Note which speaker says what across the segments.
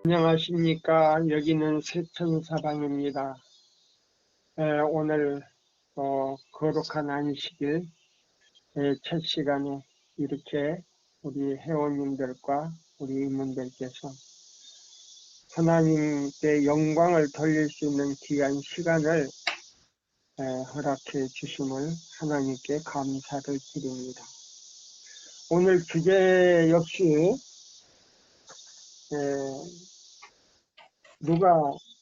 Speaker 1: 안녕하십니까. 여기는 세천사방입니다. 오늘 거룩한 안식일 첫 시간에 이렇게 우리 회원님들과 우리 임원들께서 하나님께 영광을 돌릴 수 있는 귀한 시간을 허락해 주심을 하나님께 감사를 드립니다. 오늘 주제 역시 누가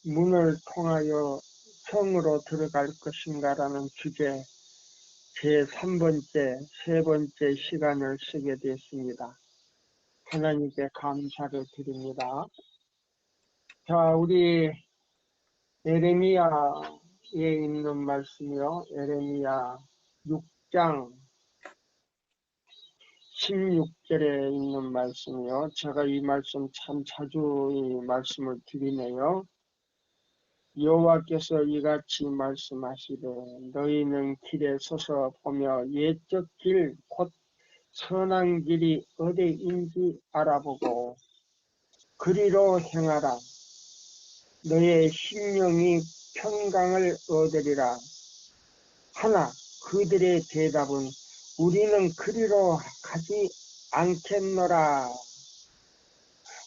Speaker 1: 문을 통하여 성으로 들어갈 것인가라는 주제 제3번째, 세 번째 시간을 쓰게 됐습니다. 하나님께 감사를 드립니다. 자, 우리 에레미야에 있는 말씀이요. 에레미야 6장 16절에 있는 말씀이요. 제가 이 말씀 참 자주 이 말씀을 드리네요. 여호와께서 이같이 말씀하시되 너희는 길에 서서 보며 옛적 길 곧 선한 길이 어디인지 알아보고 그리로 행하라. 너의 심령이 평강을 얻으리라. 하나 그들의 대답은 우리는 그리로 가지 않겠노라.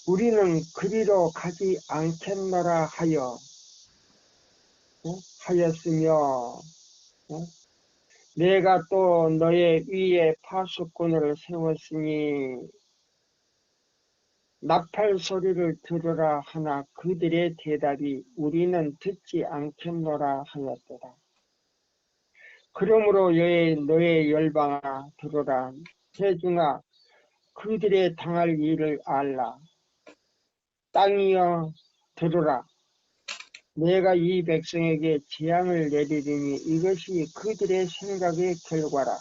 Speaker 1: 우리는 그리로 가지 않겠노라 하였으며 내가 또 너의 위에 파수꾼을 세웠으니 나팔 소리를 들으라 하나 그들의 대답이 우리는 듣지 않겠노라 하였더라. 그러므로 너의 열방아 들으라. 회중아 그들의 당할 일을 알라. 땅이여 들으라. 내가 이 백성에게 재앙을 내리리니 이것이 그들의 생각의 결과라.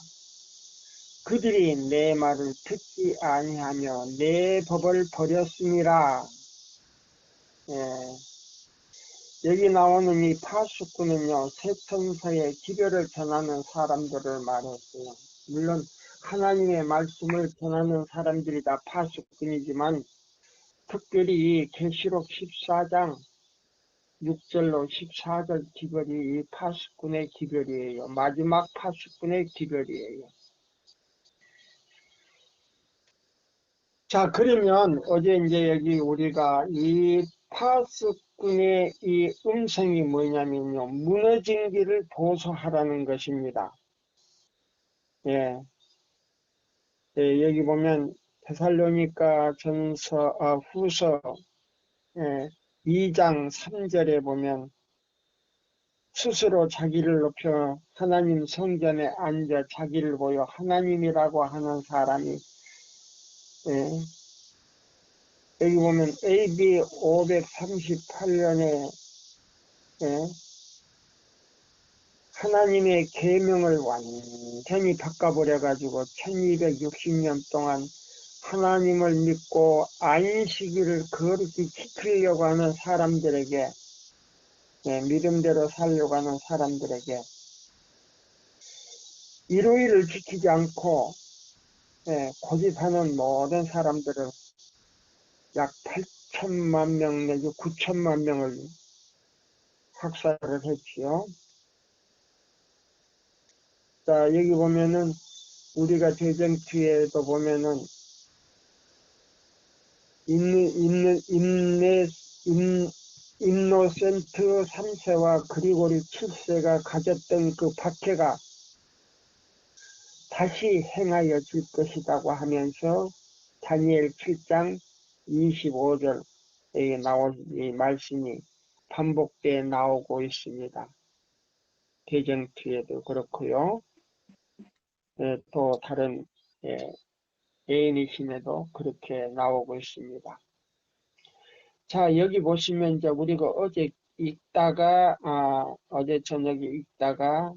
Speaker 1: 그들이 내 말을 듣지 아니하며 내 법을 버렸음이라. 여기 나오는 이 파수꾼은요, 세천사의 기별을 전하는 사람들을 말했어요. 물론 하나님의 말씀을 전하는 사람들이 다 파수꾼이지만 특별히 이 계시록 14장 6절로 14절 기별이 이 파수꾼의 기별이에요. 마지막 파수꾼의 기별이에요. 자, 그러면 어제 이제 여기 우리가 이 파수꾼의 이 음성이 뭐냐면요. 무너진 길을 보소하라는 것입니다. 여기 보면 데살로니가 후서 2장 3절에 보면 스스로 자기를 높여 하나님 성전에 앉아 자기를 보여 하나님이라고 하는 사람이 여기 보면 AD 538년에 하나님의 계명을 완전히 바꿔버려가지고 1260년 동안 하나님을 믿고 안식일을 거룩히 지키려고 하는 사람들에게 믿음대로 살려고 하는 사람들에게 일요일을 지키지 않고 고집하는 모든 사람들을 약 8천만 명 내지 9천만 명을 학살을 했지요. 자, 여기 보면은 우리가 대정투에도 보면은 인노센트 3세와 그리고리 7세가 가졌던 그 박해가 다시 행하여질 것이라고 하면서 다니엘 7장 25절에 나온 이 말씀이 반복되어 나오고 있습니다. 대정투에도 그렇고요. 또 다른 애니심에도 그렇게 나오고 있습니다. 자, 여기 보시면 이제 우리가 어제 읽다가 어제 저녁에 읽다가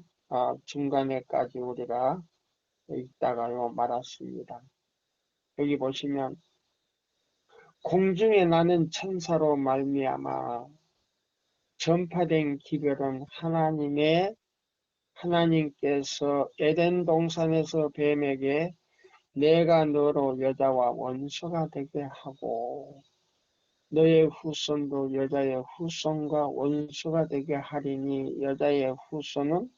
Speaker 1: 중간에까지 우리가 읽다가요 말았습니다. 여기 보시면 공중에 나는 천사로 말미암아 전파된 기별은 하나님께서 에덴 동산에서 뱀에게 내가 너로 여자와 원수가 되게 하고 너의 후손도 여자의 후손과 원수가 되게 하리니 여자의 후손은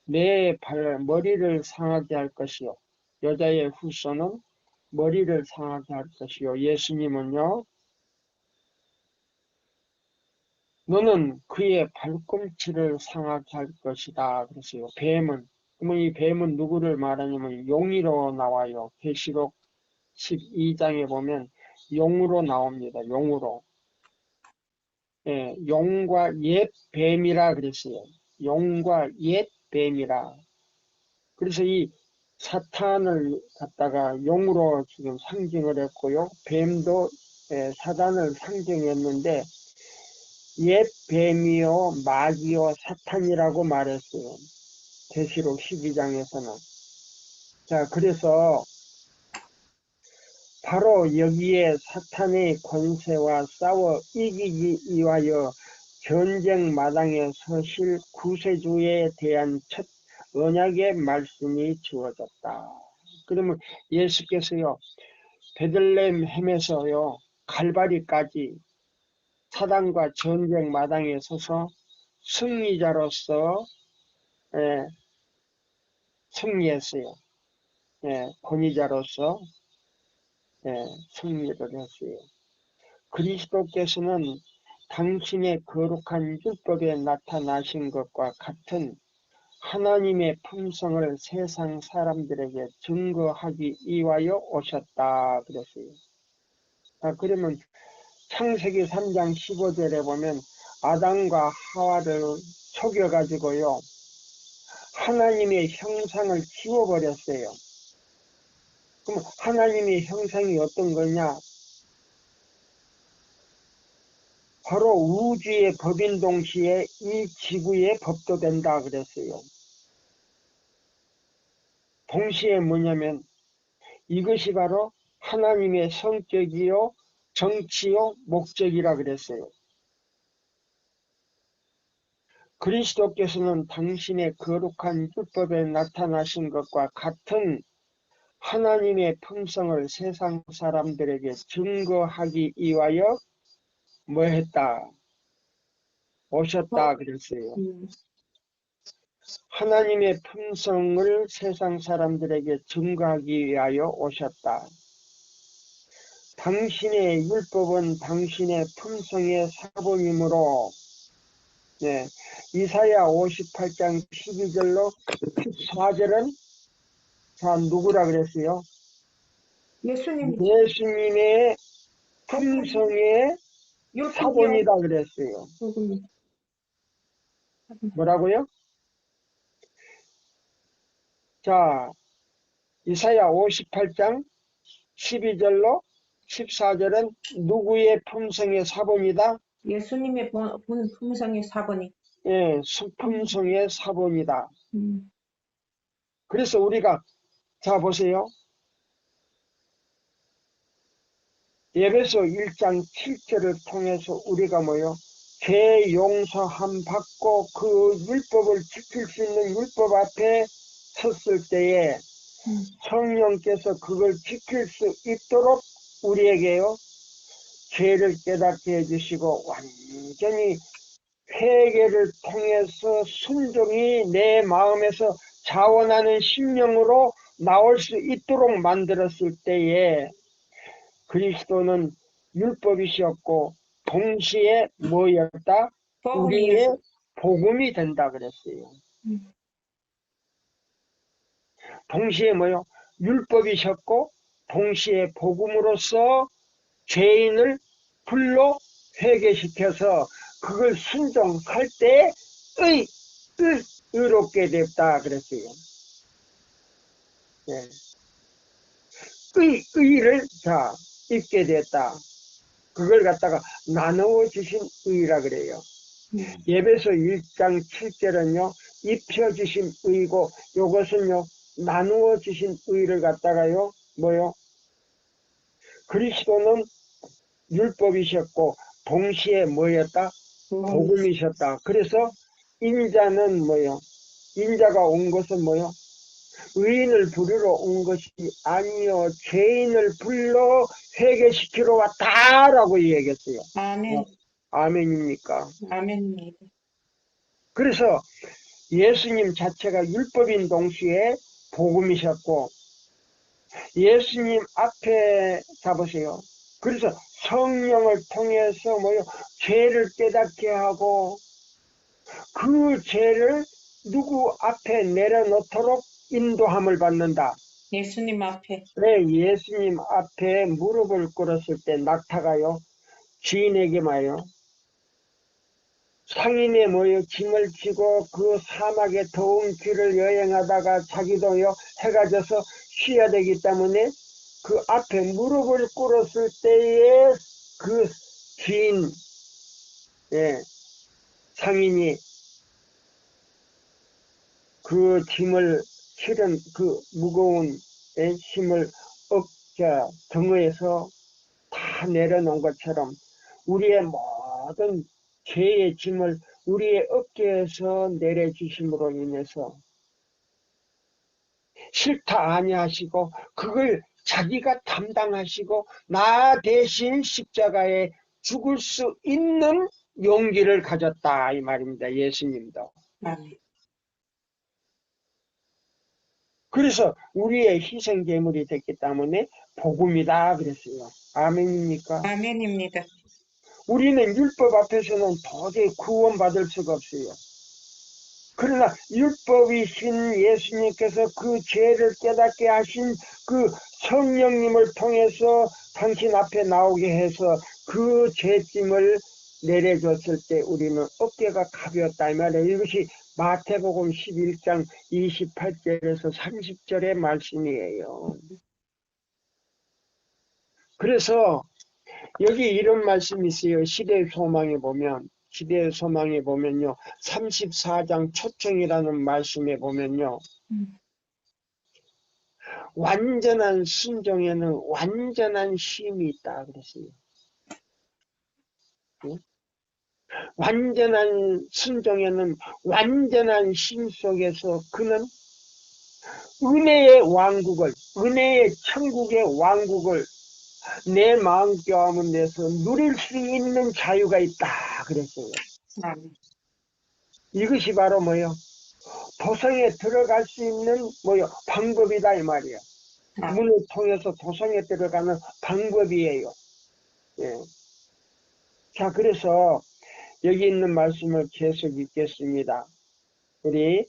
Speaker 1: 내 머리를 상하게 할 것이요. 여자의 후손은 머리를 상하게 할 것이요. 예수님은요, 너는 그의 발꿈치를 상하게 할 것이다. 그랬어요. 뱀은, 그러면 이 뱀은 누구를 말하냐면 용이로 나와요. 계시록 12장에 보면 용으로 나옵니다. 용으로. 예, 용과 옛 뱀이라 그랬어요. 용과 옛 뱀이라. 그래서 이 사탄을 갖다가 용으로 지금 상징을 했고요. 뱀도 사단을 상징했는데 옛 뱀이요 마귀요 사탄이라고 말했어요. 계시록 12장에서는. 자, 그래서 바로 여기에 사탄의 권세와 싸워 이기기 위하여 전쟁 마당에 서실 구세주에 대한 첫 언약의 말씀이 주어졌다. 그러면 예수께서요, 베들레헴에서요, 갈바리까지 사단과 전쟁 마당에 서서 승리자로서 승리했어요. 권위자로서 승리를 했어요. 그리스도께서는 당신의 거룩한 율법에 나타나신 것과 같은 하나님의 품성을 세상 사람들에게 증거하기 위하여 오셨다 그랬어요. 그러면 창세기 3장 15절에 보면 아담과 하와를 속여가지고요, 하나님의 형상을 지워버렸어요. 그럼 하나님의 형상이 어떤 거냐? 바로 우주의 법인 동시에 이 지구의 법도 된다 그랬어요. 동시에 뭐냐면 이것이 바로 하나님의 성격이요, 정치요, 목적이라 그랬어요. 그리스도께서는 당신의 거룩한 율법에 나타나신 것과 같은 하나님의 품성을 세상 사람들에게 증거하기 위하여 뭐 했다? 오셨다 그랬어요. 하나님의 품성을 세상 사람들에게 증거하기 위하여 오셨다. 당신의 율법은 당신의 품성의 사본이므로 이사야 58장 12절로 14절은 자 누구라 그랬어요? 예수님의 품성의 사본이다 그랬어요. 뭐라고요? 자, 이사야 58장 12절로 14절은 누구의 품성의 사본이다?
Speaker 2: 예수님의 품성의 사본이.
Speaker 1: 예, 품성의 사본이다. 그래서 우리가 자 보세요. 에베소 1장 7절을 통해서 우리가 뭐요? 죄 용서함 받고 그 율법을 지킬 수 있는 율법 앞에 섰을 때에 성령께서 그걸 지킬 수 있도록 우리에게요 죄를 깨닫게 해주시고 완전히 회개를 통해서 순종이 내 마음에서 자원하는 심령으로 나올 수 있도록 만들었을 때에 그리스도는 율법이셨고 동시에 뭐였다? 우리의 복음이 된다 그랬어요. 동시에 뭐요? 율법이셨고 동시에 복음으로서 죄인을 불러 회개시켜서 그걸 순종할 때 의롭게 됐다 그랬어요. 네. 의를 입게 됐다. 그걸 갖다가 나누어 주신 의라 그래요. 에베소 1장 7절은요 입혀주신 의고 이것은요 나누어 주신 의를 갖다가요 뭐요? 그리스도는 율법이셨고 동시에 뭐였다? 복음이셨다. 그래서 인자는 뭐요? 인자가 온 것은 뭐요? 의인을 부르러 온 것이 아니요 죄인을 불러 회개시키러 왔다라고 얘기했어요.
Speaker 2: 아멘.
Speaker 1: 아멘입니까?
Speaker 2: 아멘입니다.
Speaker 1: 그래서 예수님 자체가 율법인 동시에 복음이셨고 예수님 앞에 잡으세요. 그래서 성령을 통해서 죄를 깨닫게 하고 그 죄를 누구 앞에 내려놓도록 인도함을 받는다.
Speaker 2: 예수님 앞에.
Speaker 1: 네, 예수님 앞에 무릎을 꿇었을 때 낙타가요, 지인에게 말이요, 상인에 모여 짐을 지고 그 사막의 더운 길을 여행하다가 자기도요, 해가 져서 쉬어야 되기 때문에 그 앞에 무릎을 꿇었을 때에 그 지인, 예, 상인이 그 짐을 실은 그 무거운 짐을 등에서 다 내려놓은 것처럼 우리의 모든 죄의 짐을 우리의 어깨에서 내려주심으로 인해서 싫다 아니하시고 그걸 자기가 담당하시고 나 대신 십자가에 죽을 수 있는 용기를 가졌다 이 말입니다. 예수님도.
Speaker 2: 아멘.
Speaker 1: 그래서 우리의 희생 제물이 됐기 때문에 복음이다 그랬어요. 아멘입니까?
Speaker 2: 아멘입니다.
Speaker 1: 우리는 율법 앞에서는 도저히 구원받을 수가 없어요. 그러나 율법이신 예수님께서 그 죄를 깨닫게 하신 그 성령님을 통해서 당신 앞에 나오게 해서 그 죄짐을 내려줬을 때 우리는 어깨가 가벼웠다 이 말이에요. 이것이 마태복음 11장 28절에서 30절의 말씀이에요. 그래서 여기 이런 말씀이 있어요. 시대의 소망에 보면요. 34장 초청이라는 말씀에 보면요. 완전한 순종에는 완전한 쉼이 있다 그랬어요. 완전한 순종에는 완전한 쉼 속에서 그는 은혜의 왕국을, 은혜의 천국의 왕국을 내 마음교함을 내서 누릴 수 있는 자유가 있다 그랬어요.
Speaker 2: 아멘.
Speaker 1: 이것이 바로 도성에 들어갈 수 있는 방법이다 이 말이야. 문을 통해서 도성에 들어가는 방법이에요. 예. 자, 그래서 여기 있는 말씀을 계속 읽겠습니다. 우리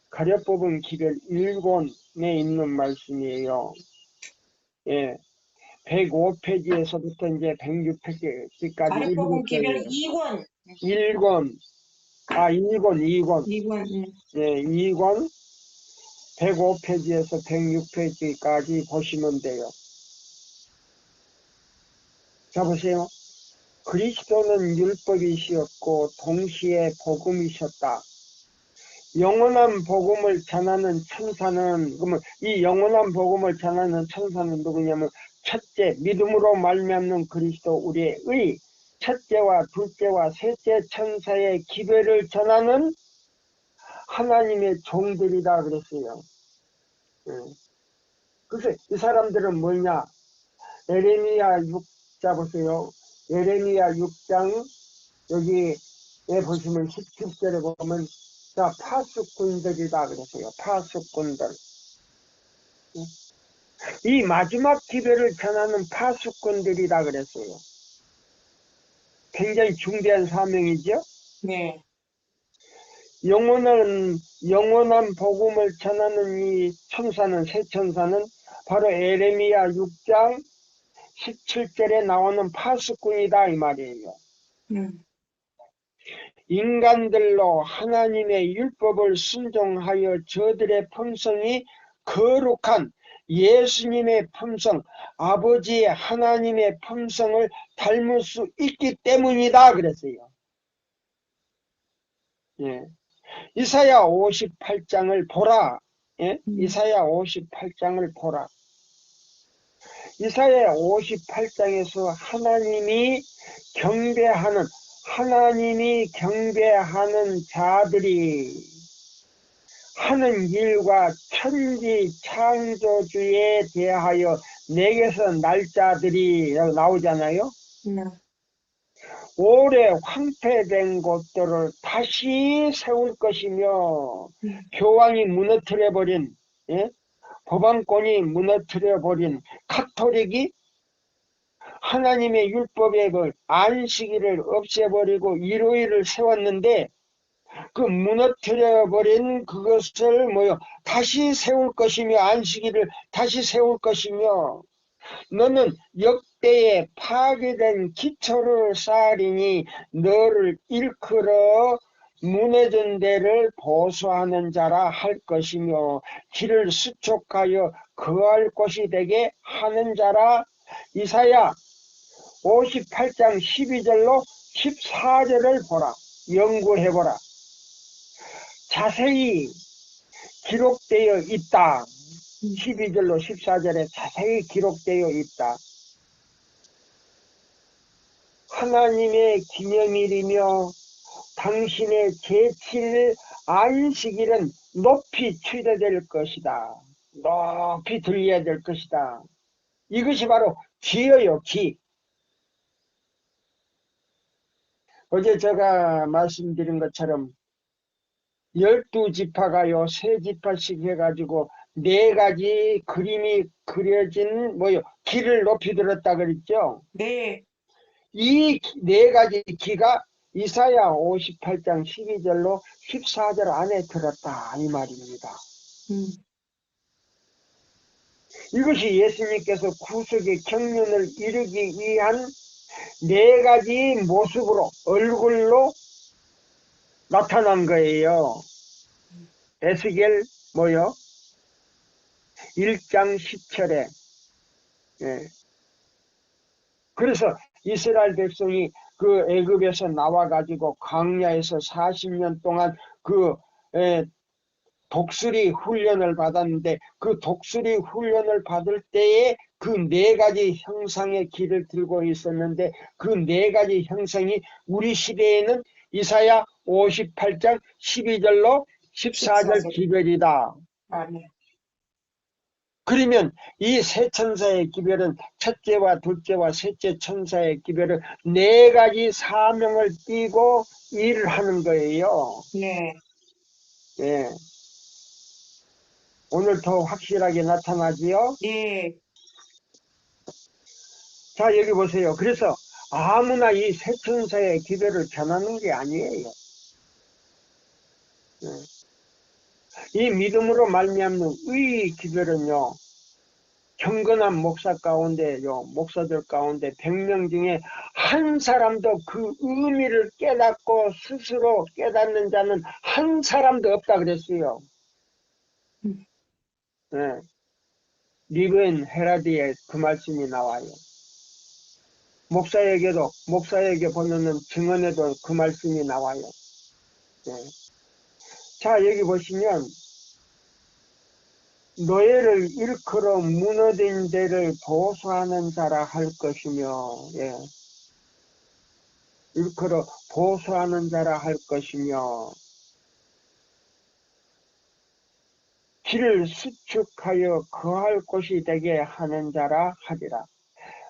Speaker 1: 가려뽑은 기별 1권에 있는 말씀이에요. 예. 105페이지에서부터 이제 106페이지까지
Speaker 2: 가려복음 기별
Speaker 1: 읽었어요.
Speaker 2: 2권.
Speaker 1: 2권.
Speaker 2: 2권.
Speaker 1: 예, 2권 105페이지에서 106페이지까지 보시면 돼요. 자, 보세요. 그리스도는 율법이시었고 동시에 복음이셨다. 영원한 복음을 전하는 천사는, 그러면 이 영원한 복음을 전하는 천사는 누구냐면 첫째, 믿음으로 말미암는 그리스도 우리의 의, 첫째와 둘째와 셋째 천사의 기별을 전하는 하나님의 종들이다 그랬어요. 그래서 이 사람들은 뭐냐? 에레미야 6자 보세요. 에레미야 6장 여기에 보시면 17절에 보면 자 파수꾼들이다 그랬어요. 파수꾼들. 이 마지막 기별을 전하는 파수꾼들이다 그랬어요. 굉장히 중대한 사명이죠.
Speaker 2: 네.
Speaker 1: 영원한 복음을 전하는 이 천사는, 새 천사는 바로 에레미야 6장 17절에 나오는 파수꾼이다 이 말이에요. 인간들로 하나님의 율법을 순종하여 저들의 품성이 거룩한 예수님의 품성, 아버지의 하나님의 품성을 닮을 수 있기 때문이다 그랬어요. 예. 이사야 58장을 보라. 예? 이사야 58장을 보라. 이사야 58장에서 하나님이 경배하는 자들이 하는 일과 천지 창조주에 대하여 내게서 날짜들이 나오잖아요. 오래 황폐된 곳들을 다시 세울 것이며 교황이 무너뜨려버린, 예? 법안권이 무너뜨려버린 카톨릭이 하나님의 율법의 그 안식일을 없애버리고 일요일을 세웠는데 그 무너뜨려버린 그것을 다시 세울 것이며 안식일을 다시 세울 것이며 너는 역대에 파괴된 기초를 쌓으리니 너를 일컬어 무너진 데를 보수하는 자라 할 것이며 길을 수촉하여 거할 곳이 되게 하는 자라. 이사야 58장 12절로 14절을 보라. 연구해보라. 자세히 기록되어 있다. 12절로 14절에 자세히 기록되어 있다. 하나님의 기념일이며 당신의 제7일 안식일은 높이 추대될 것이다. 높이 들려야 될 것이다. 이것이 바로 기여요, 기. 어제 제가 말씀드린 것처럼 12지파가요, 3지파씩 해가지고 4가지 그림이 그려진 기를 높이 들었다 그랬죠?
Speaker 2: 네.
Speaker 1: 이 4가지 기가 이사야 58장 12절로 14절 안에 들었다 이 말입니다. 이것이 예수님께서 구속의 경륜을 이루기 위한 4가지 모습으로 얼굴로 나타난 거예요. 에스겔 1장 10절에 그래서 이스라엘 백성이 그 애굽에서 나와가지고 광야에서 40년 동안 그 독수리 훈련을 받았는데 그 독수리 훈련을 받을 때에 그 4가지 형상의 길을 들고 있었는데 그 4가지 형상이 우리 시대에는 이사야 58장 12절로 14절 기별이다.
Speaker 2: 아멘.
Speaker 1: 그러면 이 세 천사의 기별은 첫째와 둘째와 셋째 천사의 기별은 4가지 사명을 띠고 일을 하는 거예요.
Speaker 2: 네.
Speaker 1: 예. 오늘 더 확실하게 나타나지요?
Speaker 2: 네.
Speaker 1: 자, 여기 보세요. 그래서 아무나 이 세 천사의 기별을 전하는 게 아니에요. 이 믿음으로 말미암는 의 기별은요, 경건한 목사 가운데요, 목사들 가운데 100명 중에 한 사람도 그 의미를 깨닫고 스스로 깨닫는 자는 한 사람도 없다 그랬어요. 네. 리브엔 헤라디에 그 말씀이 나와요. 목사에게 보면은 증언에도 그 말씀이 나와요. 네. 자, 여기 보시면 노예를 일컬어 무너진 데를 보수하는 자라 할 것이며, 일컬어 보수하는 자라 할 것이며, 길을 수축하여 거할 곳이 되게 하는 자라 하리라.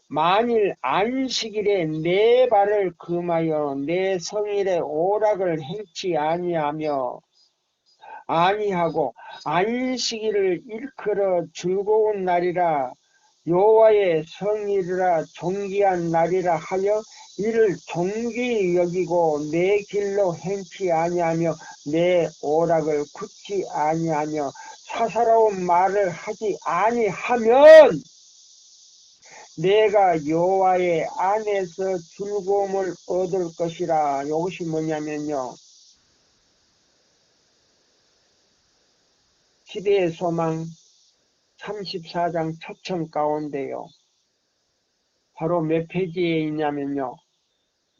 Speaker 1: 만일 안식일에 내 발을 금하여 내 성일에 오락을 행치 아니하고 안식일을 일컬어 즐거운 날이라 여호와의 성일이라 존귀한 날이라 하여 이를 존귀 여기고 내 길로 행치 아니하며 내 오락을 굳지 아니하며 사사로운 말을 하지 아니하면 내가 여호와의 안에서 즐거움을 얻을 것이라. 이것이 뭐냐면요, 시대의 소망 34장 초청 가운데요, 바로 몇 페이지에 있냐면요,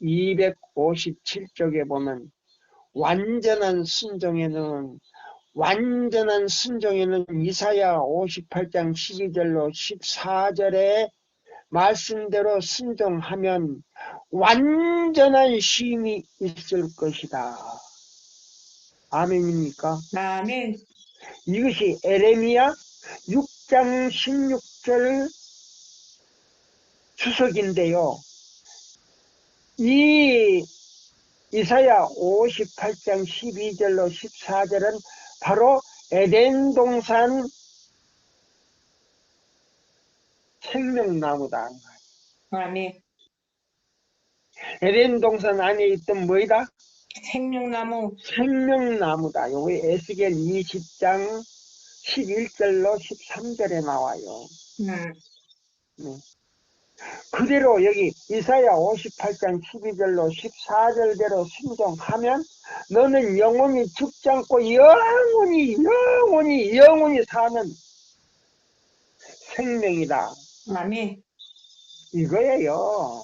Speaker 1: 257쪽에 보면 완전한 순종에는 이사야 58장 12절로 14절에 말씀대로 순종하면 완전한 쉼이 있을 것이다. 아멘입니까?
Speaker 2: 아멘.
Speaker 1: 이것이 에레미야 6장 16절 주석인데요. 이 이사야 58장 12절로 14절은 바로 에덴 동산 생명나무다.
Speaker 2: 아멘.
Speaker 1: 에덴 동산 안에 있던 뭐이다?
Speaker 2: 생명나무.
Speaker 1: 생명나무다. 여기 에스겔 20장 11절로 13절에 나와요. 네. 그대로 여기 이사야 58장 12절로 14절대로 순종하면 너는 영원히 죽지 않고 영원히 사는 생명이다.
Speaker 2: 아멘.
Speaker 1: 이거예요.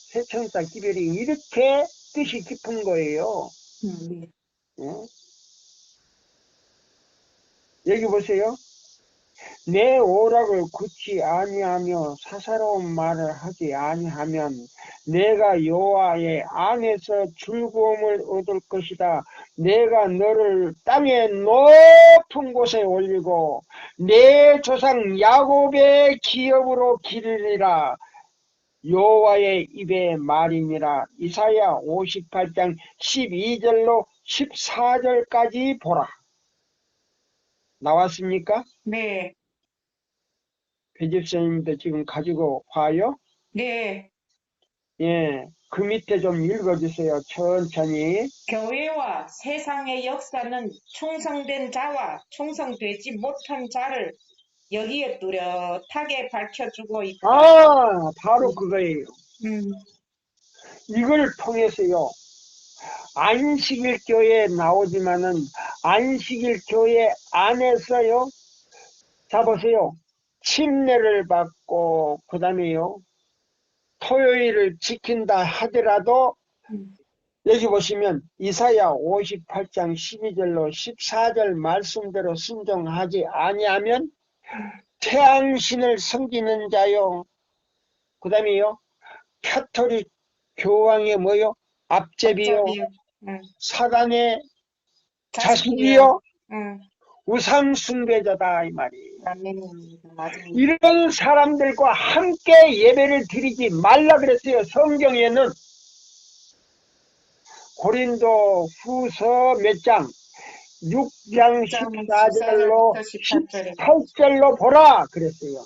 Speaker 1: 새천사 기별이 이렇게 뜻이 깊은 거예요.
Speaker 2: 네.
Speaker 1: 예? 여기 보세요. 내 오락을 굳지 아니하며 사사로운 말을 하지 아니하면 내가 여호와의 안에서 즐거움을 얻을 것이다. 내가 너를 땅의 높은 곳에 올리고 내 조상 야곱의 기업으로 기르리라. 여호와의 입의 말이니라. 이사야 58장 12절로 14절까지 보라. 나왔습니까?
Speaker 2: 네.
Speaker 1: 배집사님도 지금 가지고 와요?
Speaker 2: 네.
Speaker 1: 예, 그 밑에 좀 읽어주세요. 천천히.
Speaker 2: 교회와 세상의 역사는 충성된 자와 충성되지 못한 자를 여기에 뚜렷하게 밝혀주고 있다.
Speaker 1: 바로 그거예요. 이걸 통해서요, 안식일 교회에 나오지만은 안식일 교회 안에서요, 자 보세요. 침례를 받고 그 다음에요, 토요일을 지킨다 하더라도 여기 보시면 이사야 58장 12절로 14절 말씀대로 순종하지 아니하면 태양신을 섬기는 자요. 그 다음에요, 카톨릭 교황의 뭐요? 앞제비요. 사단의 자식이요. 우상 숭배자다 이 말이에요. 이런 사람들과 함께 예배를 드리지 말라 그랬어요. 성경에는 고린도 후서 몇 장? 6장 14절로 18절로 보라 그랬어요.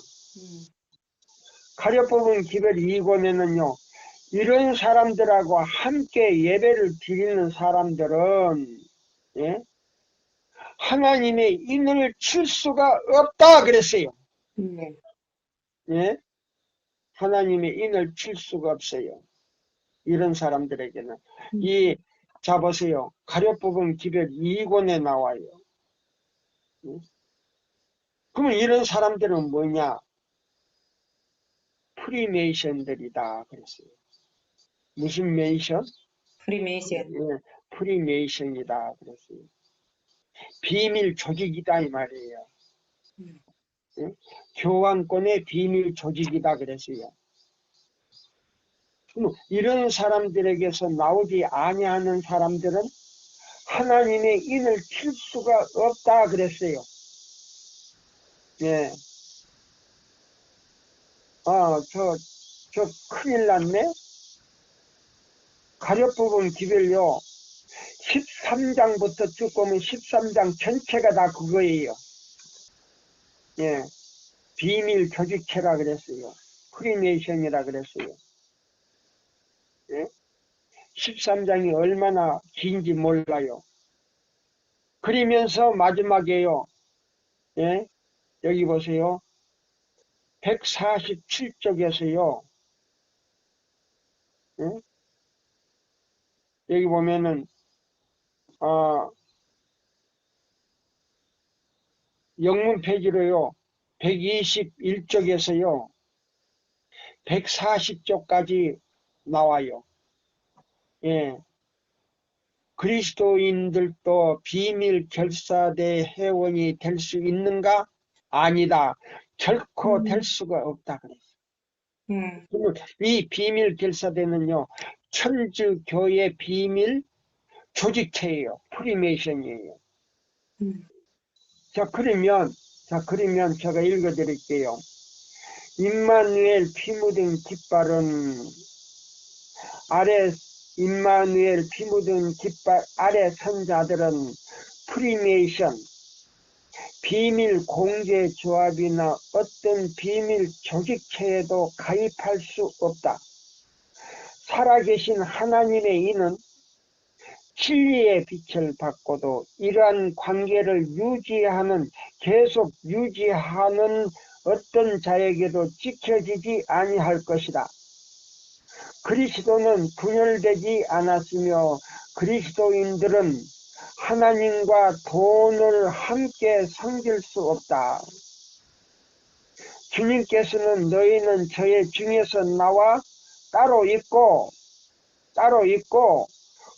Speaker 1: 가려뽑은 기별 2권에는요. 이런 사람들하고 함께 예배를 드리는 사람들은 예? 하나님의 인을 칠 수가 없다 그랬어요. 예? 하나님의 인을 칠 수가 없어요. 이런 사람들에게는. 자 보세요. 가려뽑은 기별 2권에 나와요. 그러면 이런 사람들은 뭐냐? 프리메이션들이다 그랬어요. 무슨 메이션?
Speaker 2: 프리메이션.
Speaker 1: 예, 프리메이션이다 그랬어요. 비밀 조직이다 이 말이에요. 예? 교황권의 비밀 조직이다 그랬어요. 이런 사람들에게서 나오지 아니하는 사람들은 하나님의 인을 칠 수가 없다 그랬어요. 예. 저 큰일 났네. 가려뽑은 기별요. 13장부터 쭉 보면 13장 전체가 다 그거예요. 예. 비밀 조직체라 그랬어요. 프리메이션이라 그랬어요. 예? 13장이 얼마나 긴지 몰라요. 그러면서 마지막에요. 예? 여기 보세요. 147쪽에서요. 예? 여기 보면은 영문 페이지로요. 121쪽에서요. 140쪽까지 나와요. 예. 그리스도인들도 비밀 결사대 회원이 될 수 있는가? 아니다. 결코 될 수가 없다 그랬어요. 이 비밀 결사대는요. 천주교의 비밀 조직체예요. 프리메이션이에요. 그러면 제가 읽어드릴게요. 임마누엘 피 묻은 깃발은 임마누엘 피 묻은 깃발 아래 선자들은 프리메이션, 비밀 공제 조합이나 어떤 비밀 조직체에도 가입할 수 없다. 살아계신 하나님의 이는 진리의 빛을 받고도 이러한 관계를 계속 유지하는 어떤 자에게도 지켜지지 아니할 것이다. 그리스도는 분열되지 않았으며 그리스도인들은 하나님과 돈을 함께 섬길 수 없다. 주님께서는 너희는 저의 중에서 나와 따로 있고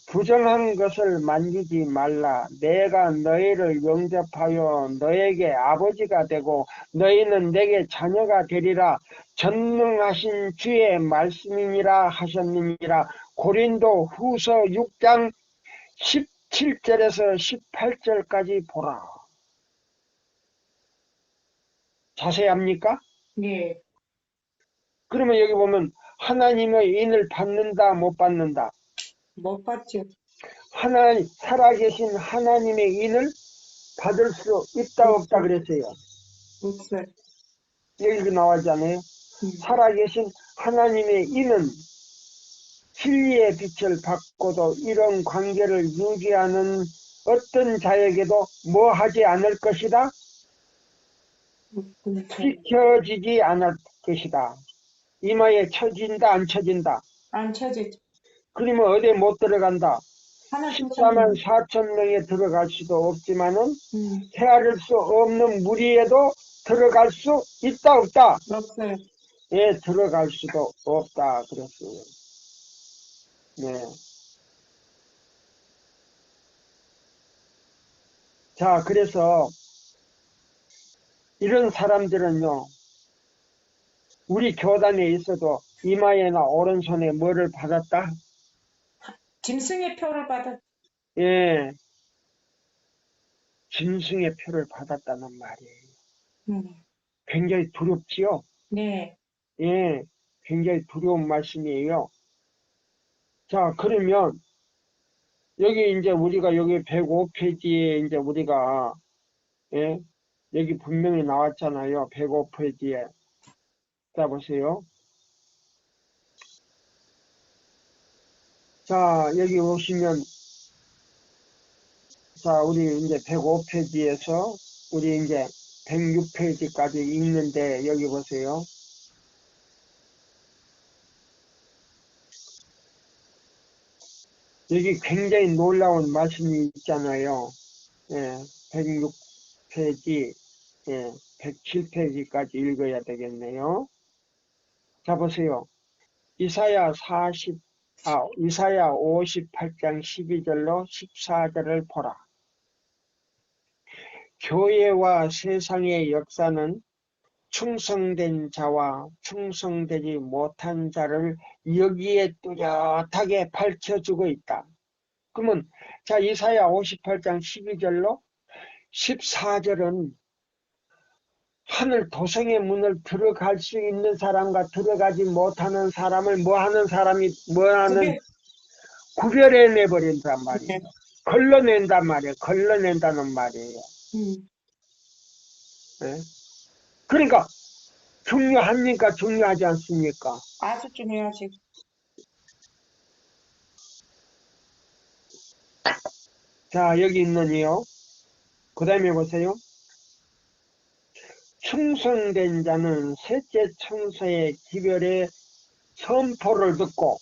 Speaker 1: 부정한 것을 만지지 말라. 내가 너희를 영접하여 너에게 아버지가 되고 너희는 내게 자녀가 되리라. 전능하신 주의 말씀이니라 하셨느니라. 고린도 후서 6장 17절에서 18절까지 보라. 자세합니까?
Speaker 2: 네.
Speaker 1: 그러면 여기 보면 하나님의 인을 받는다 못 받는다.
Speaker 2: 못 봤죠.
Speaker 1: 살아계신 하나님의 인을 받을 수 있다 없다 그랬어요.
Speaker 2: 없어요.
Speaker 1: 여기 나왔잖아요. 살아계신 하나님의 인은 진리의 빛을 받고도 이런 관계를 유지하는 어떤 자에게도 뭐 하지 않을 것이다? 지켜지지 않을 것이다. 이마에 쳐진다 안 쳐진다?
Speaker 2: 안 쳐지죠.
Speaker 1: 그러면 어디에 못 들어간다?
Speaker 2: 하나
Speaker 1: 14만 4천 명에 들어갈 수도 없지만은 헤아릴 수 없는 무리에도 들어갈 수 있다 없다?
Speaker 2: 없어요.
Speaker 1: 예, 들어갈 수도 없다 그랬어요. 네. 자, 그래서 이런 사람들은요, 우리 교단에 있어도 이마에나 오른손에 뭐를 받았다?
Speaker 2: 짐승의 표를 받았.
Speaker 1: 예, 짐승의 표를 받았다는 말이에요. 굉장히 두렵지요?
Speaker 2: 네.
Speaker 1: 예, 굉장히 두려운 말씀이에요. 자, 그러면 여기 이제 우리가 여기 105페이지에 이제 우리가 예, 여기 분명히 나왔잖아요. 105페이지에. 자, 보세요. 자, 여기 오시면 자, 우리 이제 105페이지에서 우리 이제 106페이지까지 읽는데 여기 보세요. 여기 굉장히 놀라운 말씀이 있잖아요. 예, 106페이지, 예, 107페이지까지 읽어야 되겠네요. 자, 보세요. 이사야 58장 12절로 14절을 보라. 교회와 세상의 역사는 충성된 자와 충성되지 못한 자를 여기에 뚜렷하게 밝혀주고 있다. 그러면 자, 이사야 58장 12절로 14절은 하늘 도성의 문을 들어갈 수 있는 사람과 들어가지 못하는 사람을 구별해 내버린단 말이에요. 걸러낸단 말이에요. 걸러낸다는 말이에요. 네? 그러니까 중요합니까? 중요하지 않습니까?
Speaker 2: 아주 중요하지.
Speaker 1: 자, 여기 있느니요. 그 다음에 보세요. 충성된 자는 셋째 천사의 기별의 선포를 듣고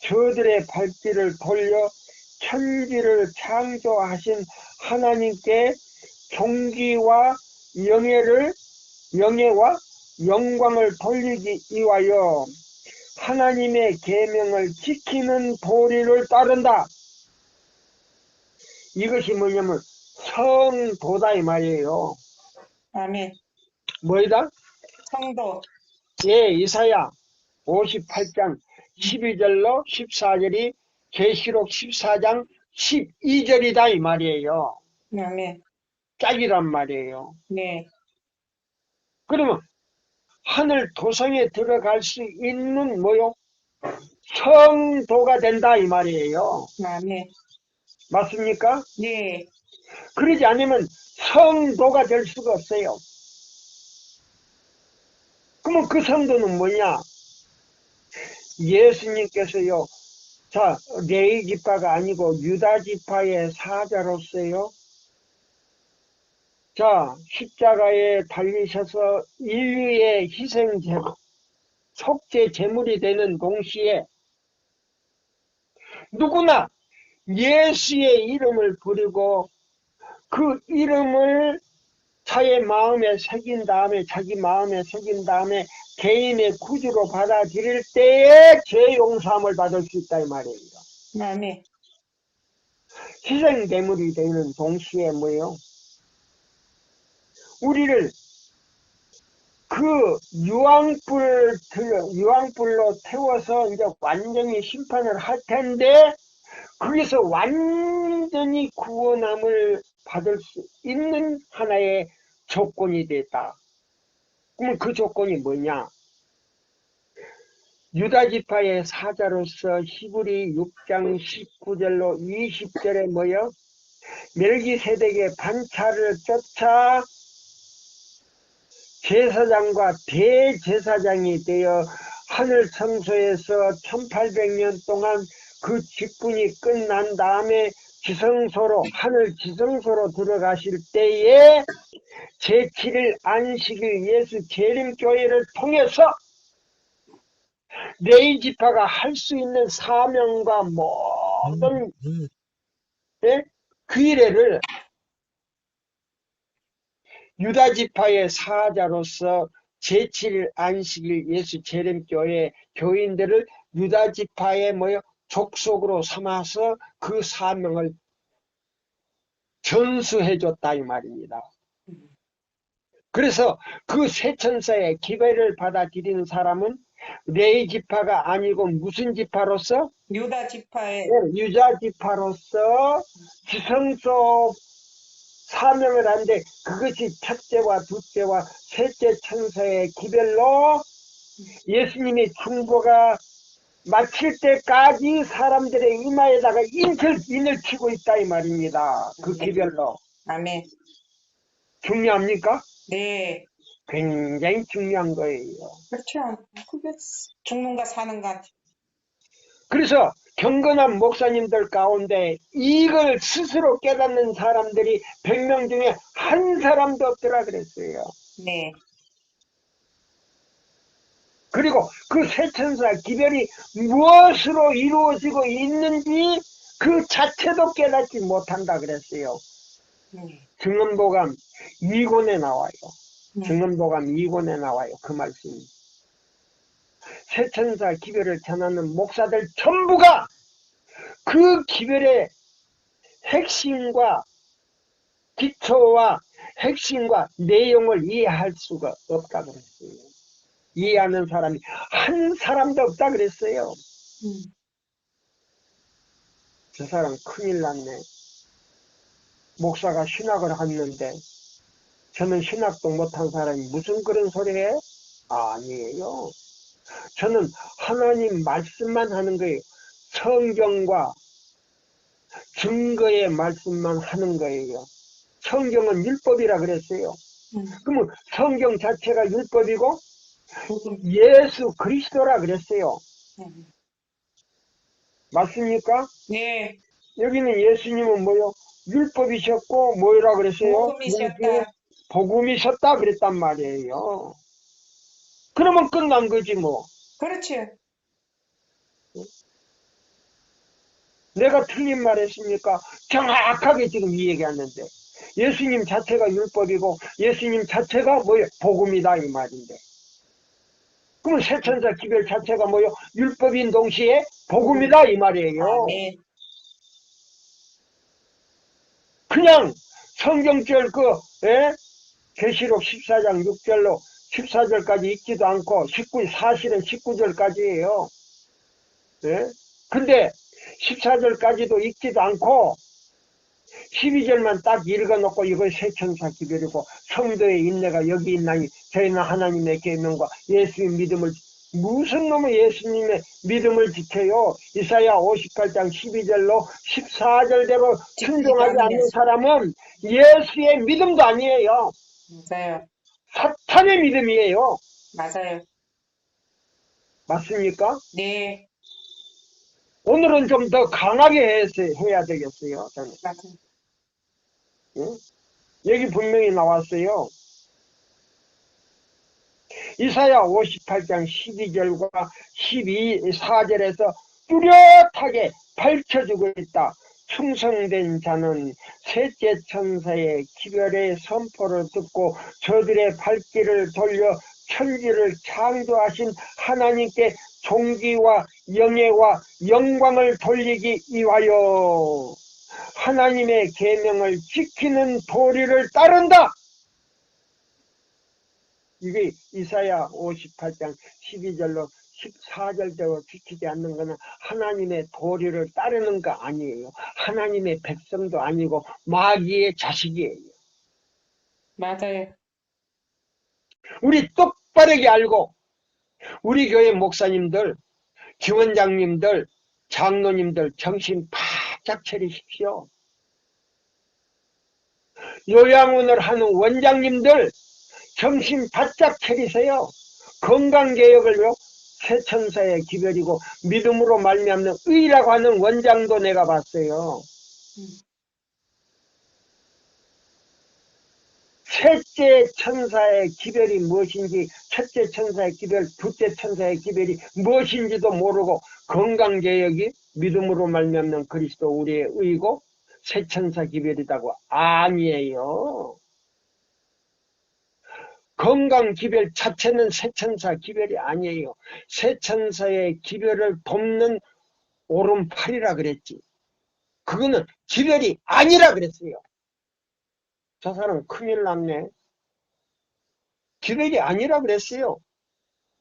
Speaker 1: 저들의 발길을 돌려 천지를 창조하신 하나님께 존귀와 영예와 영광을 돌리기 위하여 하나님의 계명을 지키는 도리를 따른다. 이것이 뭐냐면 성도다 이 말이에요.
Speaker 2: 아멘.
Speaker 1: 뭐이다?
Speaker 2: 성도.
Speaker 1: 예, 이사야 58장 12절로 14절이 계시록 14장 12절이다 이 말이에요.
Speaker 2: 아멘.
Speaker 1: 짝이란 말이에요.
Speaker 2: 네.
Speaker 1: 그러면 하늘 도성에 들어갈 수 있는 뭐요? 성도가 된다 이 말이에요.
Speaker 2: 아멘.
Speaker 1: 맞습니까?
Speaker 2: 네.
Speaker 1: 그러지 않으면 성도가 될 수가 없어요. 그러면 그 성도는 뭐냐? 예수님께서요, 자, 레위 지파가 아니고 유다 지파의 사자로서요, 자, 십자가에 달리셔서 인류의 희생 제물, 속죄 제물이 되는 동시에 누구나 예수의 이름을 부르고 그 이름을 자기 마음에 새긴 다음에 개인의 구주로 받아들일 때에 죄 용서함을 받을 수 있다 이 말이에요.
Speaker 2: 아멘.
Speaker 1: 희생대물이 되는 동시에 뭐예요? 우리를 그 유황불로 태워서 이제 완전히 심판을 할 텐데 거기서 완전히 구원함을 받을 수 있는 하나의 조건이 됐다. 그러면 그 조건이 뭐냐? 유다지파의 사자로서 히브리 6장 19절로 20절에 뭐요? 멜기세덱의 반차를 쫓아 제사장과 대제사장이 되어 하늘 성소에서 1800년 동안 그 직분이 끝난 다음에 하늘 지성소로 들어가실 때에 제7일 안식일 예수 재림교회를 통해서 레위 지파가 할 수 있는 사명과 모든 그 일을 유다 지파의 사자로서 제7일 안식일 예수 재림교회 교인들을 유다 지파의 족속으로 삼아서 그 사명을 전수해줬다 이 말입니다. 그래서 그 세천사의 기회를 받아들이는 사람은 레위 지파가 아니고 무슨 지파로서?
Speaker 2: 유다 지파의
Speaker 1: 유다 지파로서 지성소 사명을 하는데 그것이 첫째와 둘째와 셋째 천사의 기별로 예수님의 중보가 마칠 때까지 사람들의 이마에다가 인을 치고 있다 이 말입니다. 그 기별로.
Speaker 2: 아멘.
Speaker 1: 중요합니까?
Speaker 2: 네.
Speaker 1: 굉장히 중요한 거예요.
Speaker 2: 그렇죠. 그게 죽는가 사는가.
Speaker 1: 그래서 경건한 목사님들 가운데 이걸 스스로 깨닫는 사람들이 100명 중에 한 사람도 없더라 그랬어요.
Speaker 2: 네.
Speaker 1: 그리고 그 세천사 기별이 무엇으로 이루어지고 있는지 그 자체도 깨닫지 못한다 그랬어요. 증언보감 2권에 나와요. 증언보감 2권에 나와요. 그 말씀이. 세천사 기별을 전하는 목사들 전부가 그 기별의 핵심과 기초와 핵심과 내용을 이해할 수가 없다 그랬어요. 이해하는 사람이 한 사람도 없다 그랬어요. 저 사람 큰일 났네. 목사가 신학을 했는데 저는 신학도 못한 사람이 무슨 그런 소리 해? 아니에요. 저는 하나님 말씀만 하는 거예요. 성경과 증거의 말씀만 하는 거예요. 성경은 율법이라 그랬어요. 그러면 성경 자체가 율법이고 예수 그리스도라 그랬어요. 맞습니까?
Speaker 2: 네.
Speaker 1: 여기는 예수님은 뭐요? 율법이셨고 뭐라 그랬어요?
Speaker 2: 복음이셨다.
Speaker 1: 복음이셨다 그랬단 말이에요. 그러면 끝난 거지 뭐.
Speaker 2: 그렇죠.
Speaker 1: 내가 틀린 말 했습니까? 정확하게 지금 이 얘기하는데 예수님 자체가 율법이고 예수님 자체가 뭐예요? 복음이다 이 말인데 그러면 세천사 기별 자체가 뭐예요? 율법인 동시에 복음이다 이 말이에요.
Speaker 2: 네.
Speaker 1: 그냥 성경절 계시록 14장 6절로 14절까지 읽지도 않고 사실은 19절까지예요. 예? 근데 14절까지도 읽지도 않고 12절만 딱 읽어놓고 이거 세천사 기별이고 성도의 인내가 여기 있나니 저희는 하나님의 계명과 예수의 믿음을 무슨 놈의 예수님의 믿음을 지켜요. 이사야 58장 12절로 14절대로 순종하지 않는 사람은 예수의 믿음도 아니에요.
Speaker 2: 맞아요.
Speaker 1: 사탄의 믿음이에요.
Speaker 2: 맞아요.
Speaker 1: 맞습니까?
Speaker 2: 네.
Speaker 1: 오늘은 좀 더 강하게 해야 되겠어요. 저는.
Speaker 2: 맞아요.
Speaker 1: 응? 여기 분명히 나왔어요. 이사야 58장 12절과 4절에서 뚜렷하게 밝혀주고 있다. 충성된 자는 셋째 천사의 기별의 선포를 듣고 저들의 발길을 돌려 천지를 창조하신 하나님께 존귀와 영예와 영광을 돌리기 위하여 하나님의 계명을 지키는 도리를 따른다. 이게 이사야 58장 12절로 14절대로 지키지 않는 것은 하나님의 도리를 따르는 거 아니에요. 하나님의 백성도 아니고 마귀의 자식이에요.
Speaker 2: 맞아요.
Speaker 1: 우리 똑바르게 알고 우리 교회 목사님들, 지원장님들, 장로님들 정신 바짝 차리십시오. 요양원을 하는 원장님들 정신 바짝 차리세요. 건강개혁을요. 세천사의 기별이고 믿음으로 말미암는 의라고 하는 원장도 내가 봤어요. 셋째 천사의 기별이 무엇인지, 첫째 천사의 기별, 둘째 천사의 기별이 무엇인지도 모르고 건강개혁이 믿음으로 말미암는 그리스도 우리의 의고 세 천사 기별이라고 아니에요. 건강 기별 자체는 세천사 기별이 아니에요. 세천사의 기별을 돕는 오른팔이라 그랬지. 그거는 기별이 아니라 그랬어요. 저 사람 큰일 났네. 기별이 아니라 그랬어요.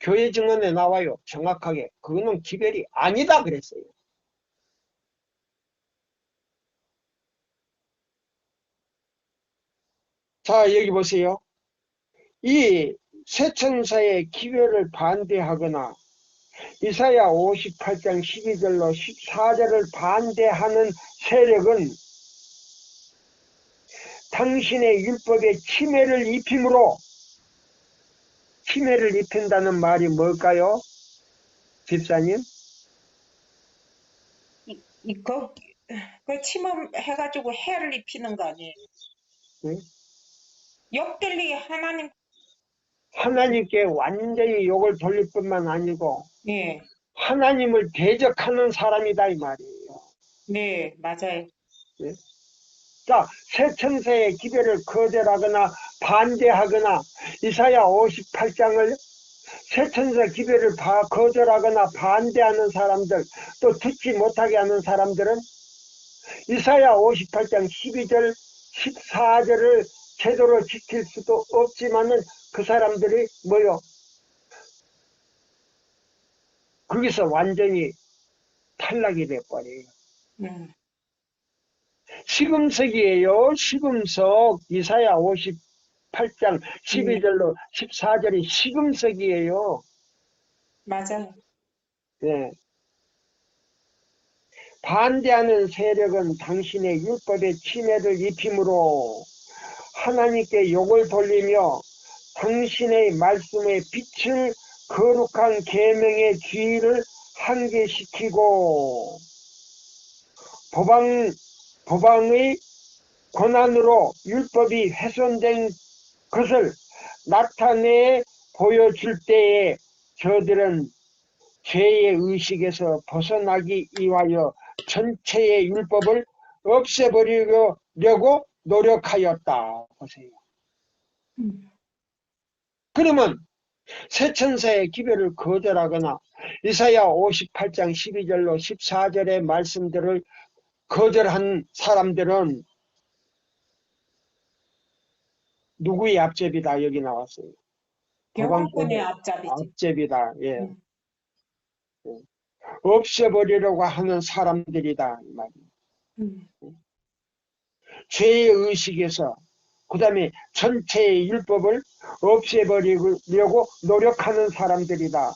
Speaker 1: 교회 증언에 나와요. 정확하게. 그거는 기별이 아니다 그랬어요. 자, 여기 보세요. 이 세천사의 기별을 반대하거나 이사야 58장 12절로 14절을 반대하는 세력은 당신의 율법에 침해를 입힘으로, 침해를 입힌다는 말이 뭘까요? 집사님?
Speaker 2: 그 침범해가지고 해를 입히는 거 아니에요?
Speaker 1: 응?
Speaker 2: 역들리
Speaker 1: 하나님께 완전히 욕을 돌릴 뿐만 아니고
Speaker 2: 네,
Speaker 1: 하나님을 대적하는 사람이다 이 말이에요.
Speaker 2: 네, 맞아요.
Speaker 1: 예? 자, 세천사의 기별을 거절하거나 반대하거나 이사야 58장을 세천사 기별을 거절하거나 반대하는 사람들, 또 듣지 못하게 하는 사람들은 이사야 58장 12절 14절을 제대로 지킬 수도 없지만은 그 사람들이 뭐요? 거기서 완전히 탈락이 돼버려요. 시금석이에요. 시금석. 이사야 58장 12절로 14절이 시금석이에요.
Speaker 2: 맞아요.
Speaker 1: 네. 반대하는 세력은 당신의 율법에 침해를 입힘으로 하나님께 욕을 돌리며 당신의 말씀의 빛을 거룩한 계명의 주의를 한계시키고 법왕의 권한으로 율법이 훼손된 것을 나타내 보여줄 때에 저들은 죄의 의식에서 벗어나기 위하여 전체의 율법을 없애버리려고 노력하였다. 보세요. 그러면 세천사의 기별을 거절하거나 이사야 58장 12절로 14절의 말씀들을 거절한 사람들은 누구의 앞제비다 여기 나왔어요.
Speaker 2: 경험권의 앞잡이지.
Speaker 1: 앞제비다. 예. 없애버리려고 하는 사람들이다 이 말이에요. 죄의 의식에서 그 다음에 전체의 율법을 없애버리려고 노력하는 사람들이다.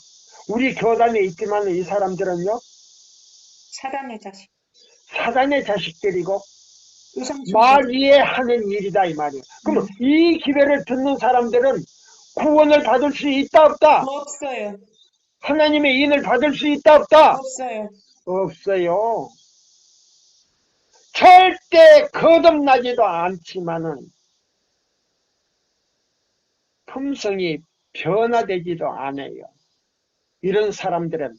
Speaker 1: 우리 교단에 있지만 이 사람들은요,
Speaker 2: 사단의 자식.
Speaker 1: 사단의 자식들이고
Speaker 2: 우상숭배.
Speaker 1: 말 위에 하는 일이다 이 말이에요. 그러면 이 기회를 듣는 사람들은 구원을 받을 수 있다 없다?
Speaker 2: 없어요.
Speaker 1: 하나님의 인을 받을 수 있다 없다?
Speaker 2: 없어요.
Speaker 1: 없어요. 절대 거듭나지도 않지만은 품성이 변화되지도 않아요. 이런 사람들은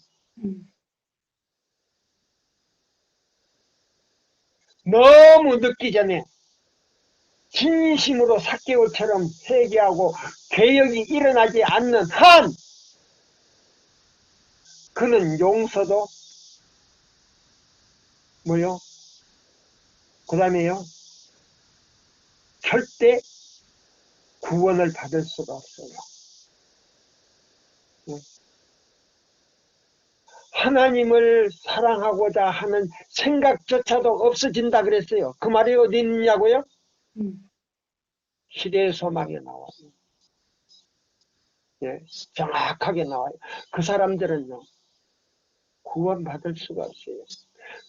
Speaker 1: 너무 늦기 전에 진심으로 삭개오처럼 회개하고 개혁이 일어나지 않는 한 그는 용서도 뭐요? 그 다음에요 절대 구원을 받을 수가 없어요. 하나님을 사랑하고자 하는 생각조차도 없어진다 그랬어요. 그 말이 어디 있느냐고요? 시대의 소망에 나와요. 예, 정확하게 나와요. 그 사람들은요 구원받을 수가 없어요.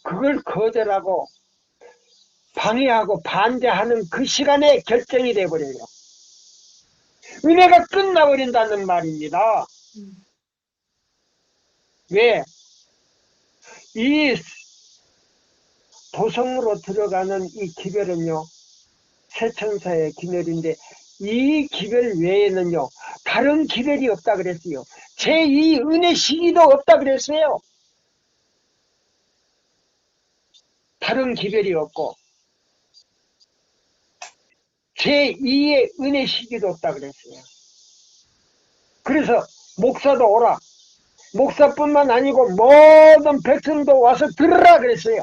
Speaker 1: 그걸 거절하고 방해하고 반대하는 그 시간에 결정이 돼버려요. 은혜가 끝나버린다는 말입니다. 왜? 이 도성으로 들어가는 이 기별은요 세천사의 기별인데 이 기별 외에는요 다른 기별이 없다 그랬어요. 제2 은혜 시기도 없다 그랬어요. 다른 기별이 없고 제2의 은혜 시기도 없다 그랬어요. 그래서 목사도 오라. 목사뿐만 아니고 모든 백성도 와서 들으라 그랬어요.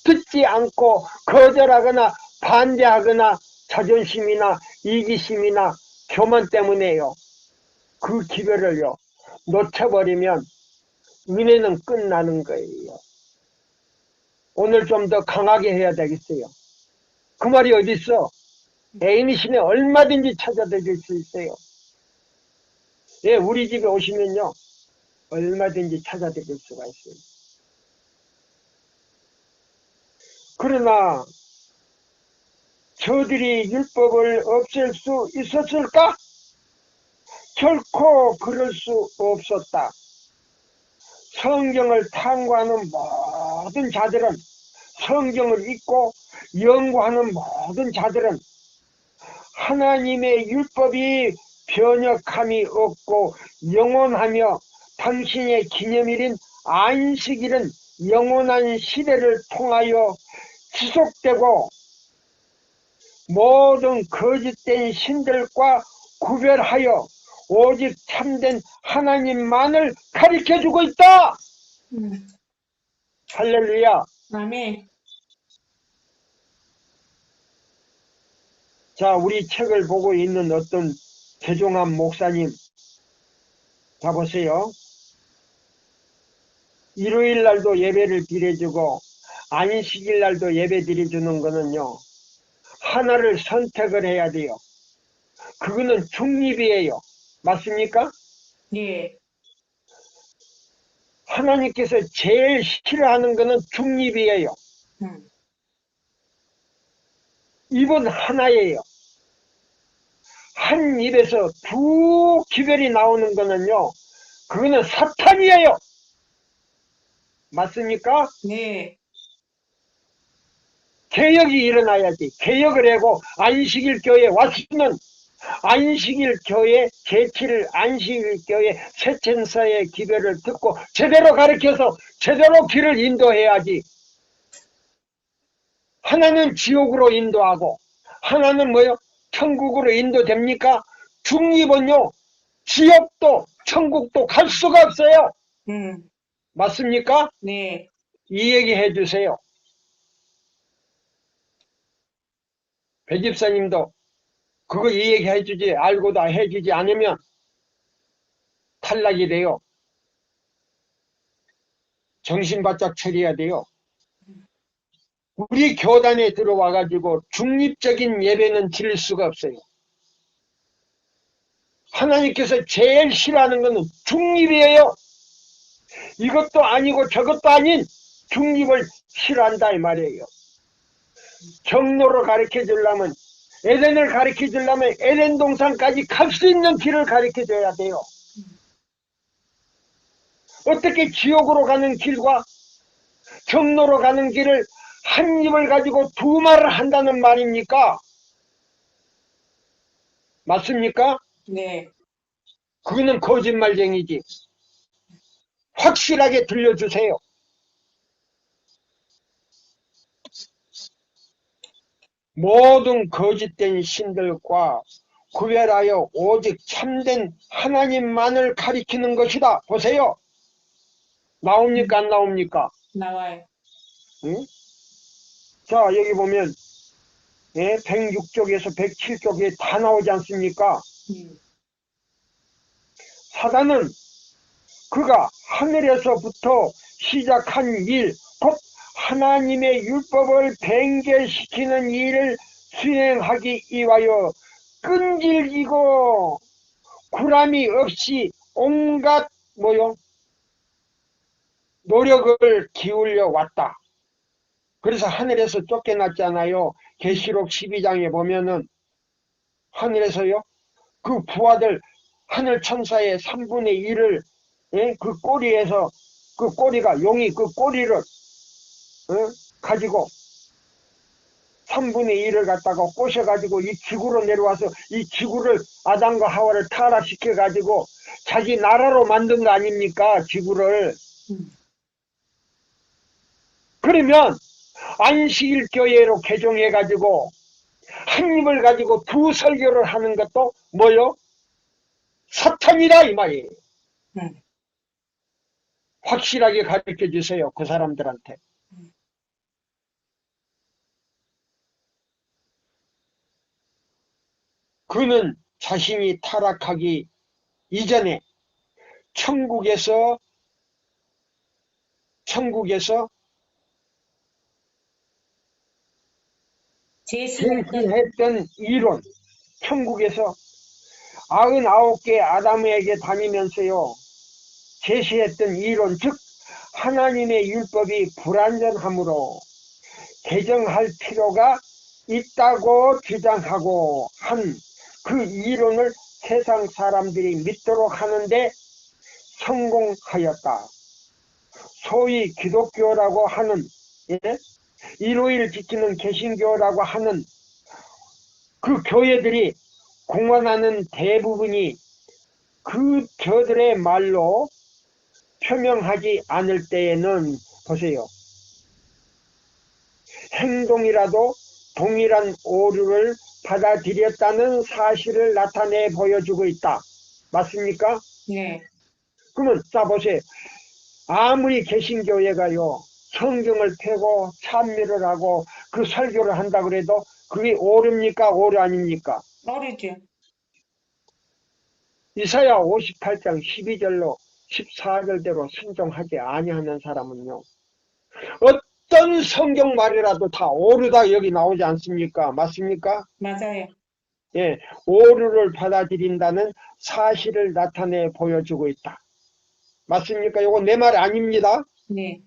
Speaker 1: 듣지 않고 거절하거나 반대하거나 자존심이나 이기심이나 교만 때문에요. 그 기별을요 놓쳐버리면 은혜는 끝나는 거예요. 오늘 좀 더 강하게 해야 되겠어요. 그 말이 어디 있어? 애인이시면 얼마든지 찾아드릴 수 있어요. 예, 우리 집에 오시면요 얼마든지 찾아드릴 수가 있어요. 그러나 저들이 율법을 없앨 수 있었을까? 결코 그럴 수 없었다. 성경을 탐구하는 모든 자들은 성경을 읽고 연구하는 모든 자들은 하나님의 율법이 변혁함이 없고 영원하며 당신의 기념일인 안식일은 영원한 시대를 통하여 지속되고 모든 거짓된 신들과 구별하여 오직 참된 하나님만을 가르쳐주고 있다. 할렐루야.
Speaker 2: 아멘.
Speaker 1: 자, 우리 책을 보고 있는 어떤 대종한 목사님, 자 보세요. 일요일 날도 예배를 드려주고 안식일 날도 예배 드려주는 거는요 하나를 선택을 해야 돼요. 그거는 중립이에요. 맞습니까?
Speaker 2: 예.
Speaker 1: 하나님께서 제일 싫어하는 거는 중립이에요. 입은 하나예요. 한 입에서 두 기별이 나오는 거는요 그거는 사탄이에요. 맞습니까?
Speaker 2: 네.
Speaker 1: 개혁이 일어나야지. 개혁을 하고 안식일 교회에 왔으면 안식일 교회 제7일 안식일 교회 세천사의 기별을 듣고 제대로 가르쳐서 제대로 길을 인도해야지. 하나는 지옥으로 인도하고 하나는 뭐요? 천국으로 인도됩니까? 중립은요 지옥도 천국도 갈 수가 없어요. 맞습니까?
Speaker 2: 네.
Speaker 1: 이 얘기 해주세요. 배 집사님도 그거 이 얘기 해주지 알고 다 해주지 않으면 탈락이 돼요. 정신 바짝 차려야 돼요. 우리 교단에 들어와가지고 중립적인 예배는 드릴 수가 없어요. 하나님께서 제일 싫어하는 것은 중립이에요. 이것도 아니고 저것도 아닌 중립을 싫어한다 이 말이에요. 경로로 가르쳐 주려면, 에덴을 가르쳐 주려면 에덴 동산까지 갈 수 있는 길을 가르쳐 줘야 돼요. 어떻게 지옥으로 가는 길과 경로로 가는 길을 한 입을 가지고 두 말을 한다는 말입니까? 맞습니까?
Speaker 2: 네.
Speaker 1: 그거는 거짓말쟁이지. 확실하게 들려주세요. 모든 거짓된 신들과 구별하여 오직 참된 하나님만을 가리키는 것이다. 보세요. 나옵니까 안 나옵니까?
Speaker 2: 나와요.
Speaker 1: 응? 자, 여기 보면 106쪽에서 107쪽에 다 나오지 않습니까? 사단은 그가 하늘에서부터 시작한 일, 곧 하나님의 율법을 뱅개시키는 일을 수행하기 위하여 끈질기고 구람이 없이 온갖 노력을 기울여 왔다. 그래서 하늘에서 쫓겨났잖아요. 계시록 12장에 보면은 하늘에서요, 그 부하들 하늘 천사의 3분의 1을 그 꼬리에서, 그 꼬리가 용이 그 꼬리를 가지고 3분의 1을 갖다가 꼬셔가지고 이 지구로 내려와서 이 지구를 아담과 하와를 타락시켜가지고 자기 나라로 만든 거 아닙니까? 지구를. 그러면 안식일 교회로 개종해가지고 한 입을 가지고 두 설교를 하는 것도 뭐요? 사탄이다 이 말이에요. 확실하게 가르쳐 주세요. 그 사람들한테. 그는 자신이 타락하기 이전에 천국에서 제시했던 이론, 천국에서 99개 아담에게 다니면서요 제시했던 이론, 즉 하나님의 율법이 불완전하므로 개정할 필요가 있다고 주장하고 한 그 이론을 세상 사람들이 믿도록 하는데 성공하였다. 소위 기독교라고 하는 일요일 지키는 개신교라고 하는 그 교회들이 공언하는 대부분이 그 저들의 말로 표명하지 않을 때에는 보세요. 행동이라도 동일한 오류를 받아들였다는 사실을 나타내 보여주고 있다. 맞습니까?
Speaker 2: 네.
Speaker 1: 그러면 자 보세요. 아무리 개신교회가요 성경을 펴고 찬미를 하고 그 설교를 한다 그래도 그게 오류입니까? 오류 아닙니까?
Speaker 2: 오류죠.
Speaker 1: 이사야 58장 12절로 14절대로 순종하지 아니하는 사람은요 어떤 성경 말이라도 다 오류다 여기 나오지 않습니까? 맞습니까?
Speaker 2: 맞아요.
Speaker 1: 예, 오류를 받아들인다는 사실을 나타내 보여주고 있다. 맞습니까? 이거 내 말 아닙니다.
Speaker 2: 네.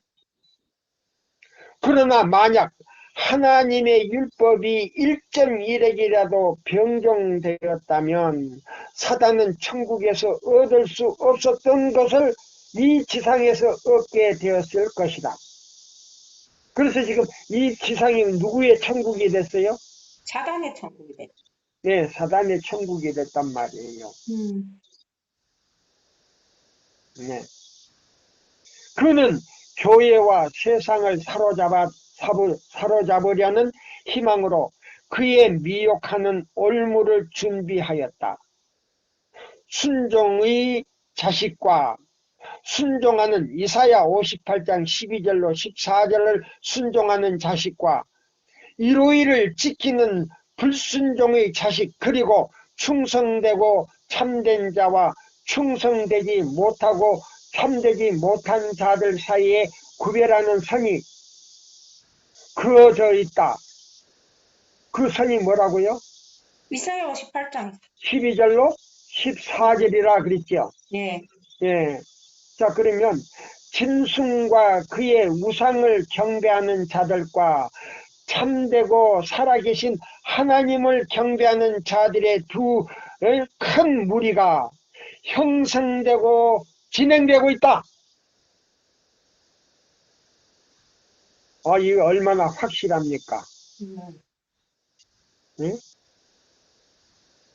Speaker 1: 그러나 만약 하나님의 율법이 1.1핵이라도 변경되었다면 사단은 천국에서 얻을 수 없었던 것을 이 지상에서 얻게 되었을 것이다. 그래서 지금 이 지상이 누구의 천국이 됐어요?
Speaker 2: 사단의 천국이 됐죠.
Speaker 1: 네, 사단의 천국이 됐단 말이에요. 네. 그는 교회와 세상을 사로잡으려는 희망으로 그의 미혹하는 올무를 준비하였다. 순종의 자식과 순종하는 이사야 58장 12절로 14절을 순종하는 자식과 일요일을 지키는 불순종의 자식 그리고 충성되고 참된 자와 충성되지 못하고 참되지 못한 자들 사이에 구별하는 선이 그어져 있다. 그 선이 뭐라고요?
Speaker 2: 이사야 58장.
Speaker 1: 12절로 14절이라 그랬죠.
Speaker 2: 예.
Speaker 1: 예. 자, 그러면 짐승과 그의 우상을 경배하는 자들과 참되고 살아계신 하나님을 경배하는 자들의 두 큰 무리가 형성되고 진행되고 있다. 이거 얼마나 확실합니까? 예?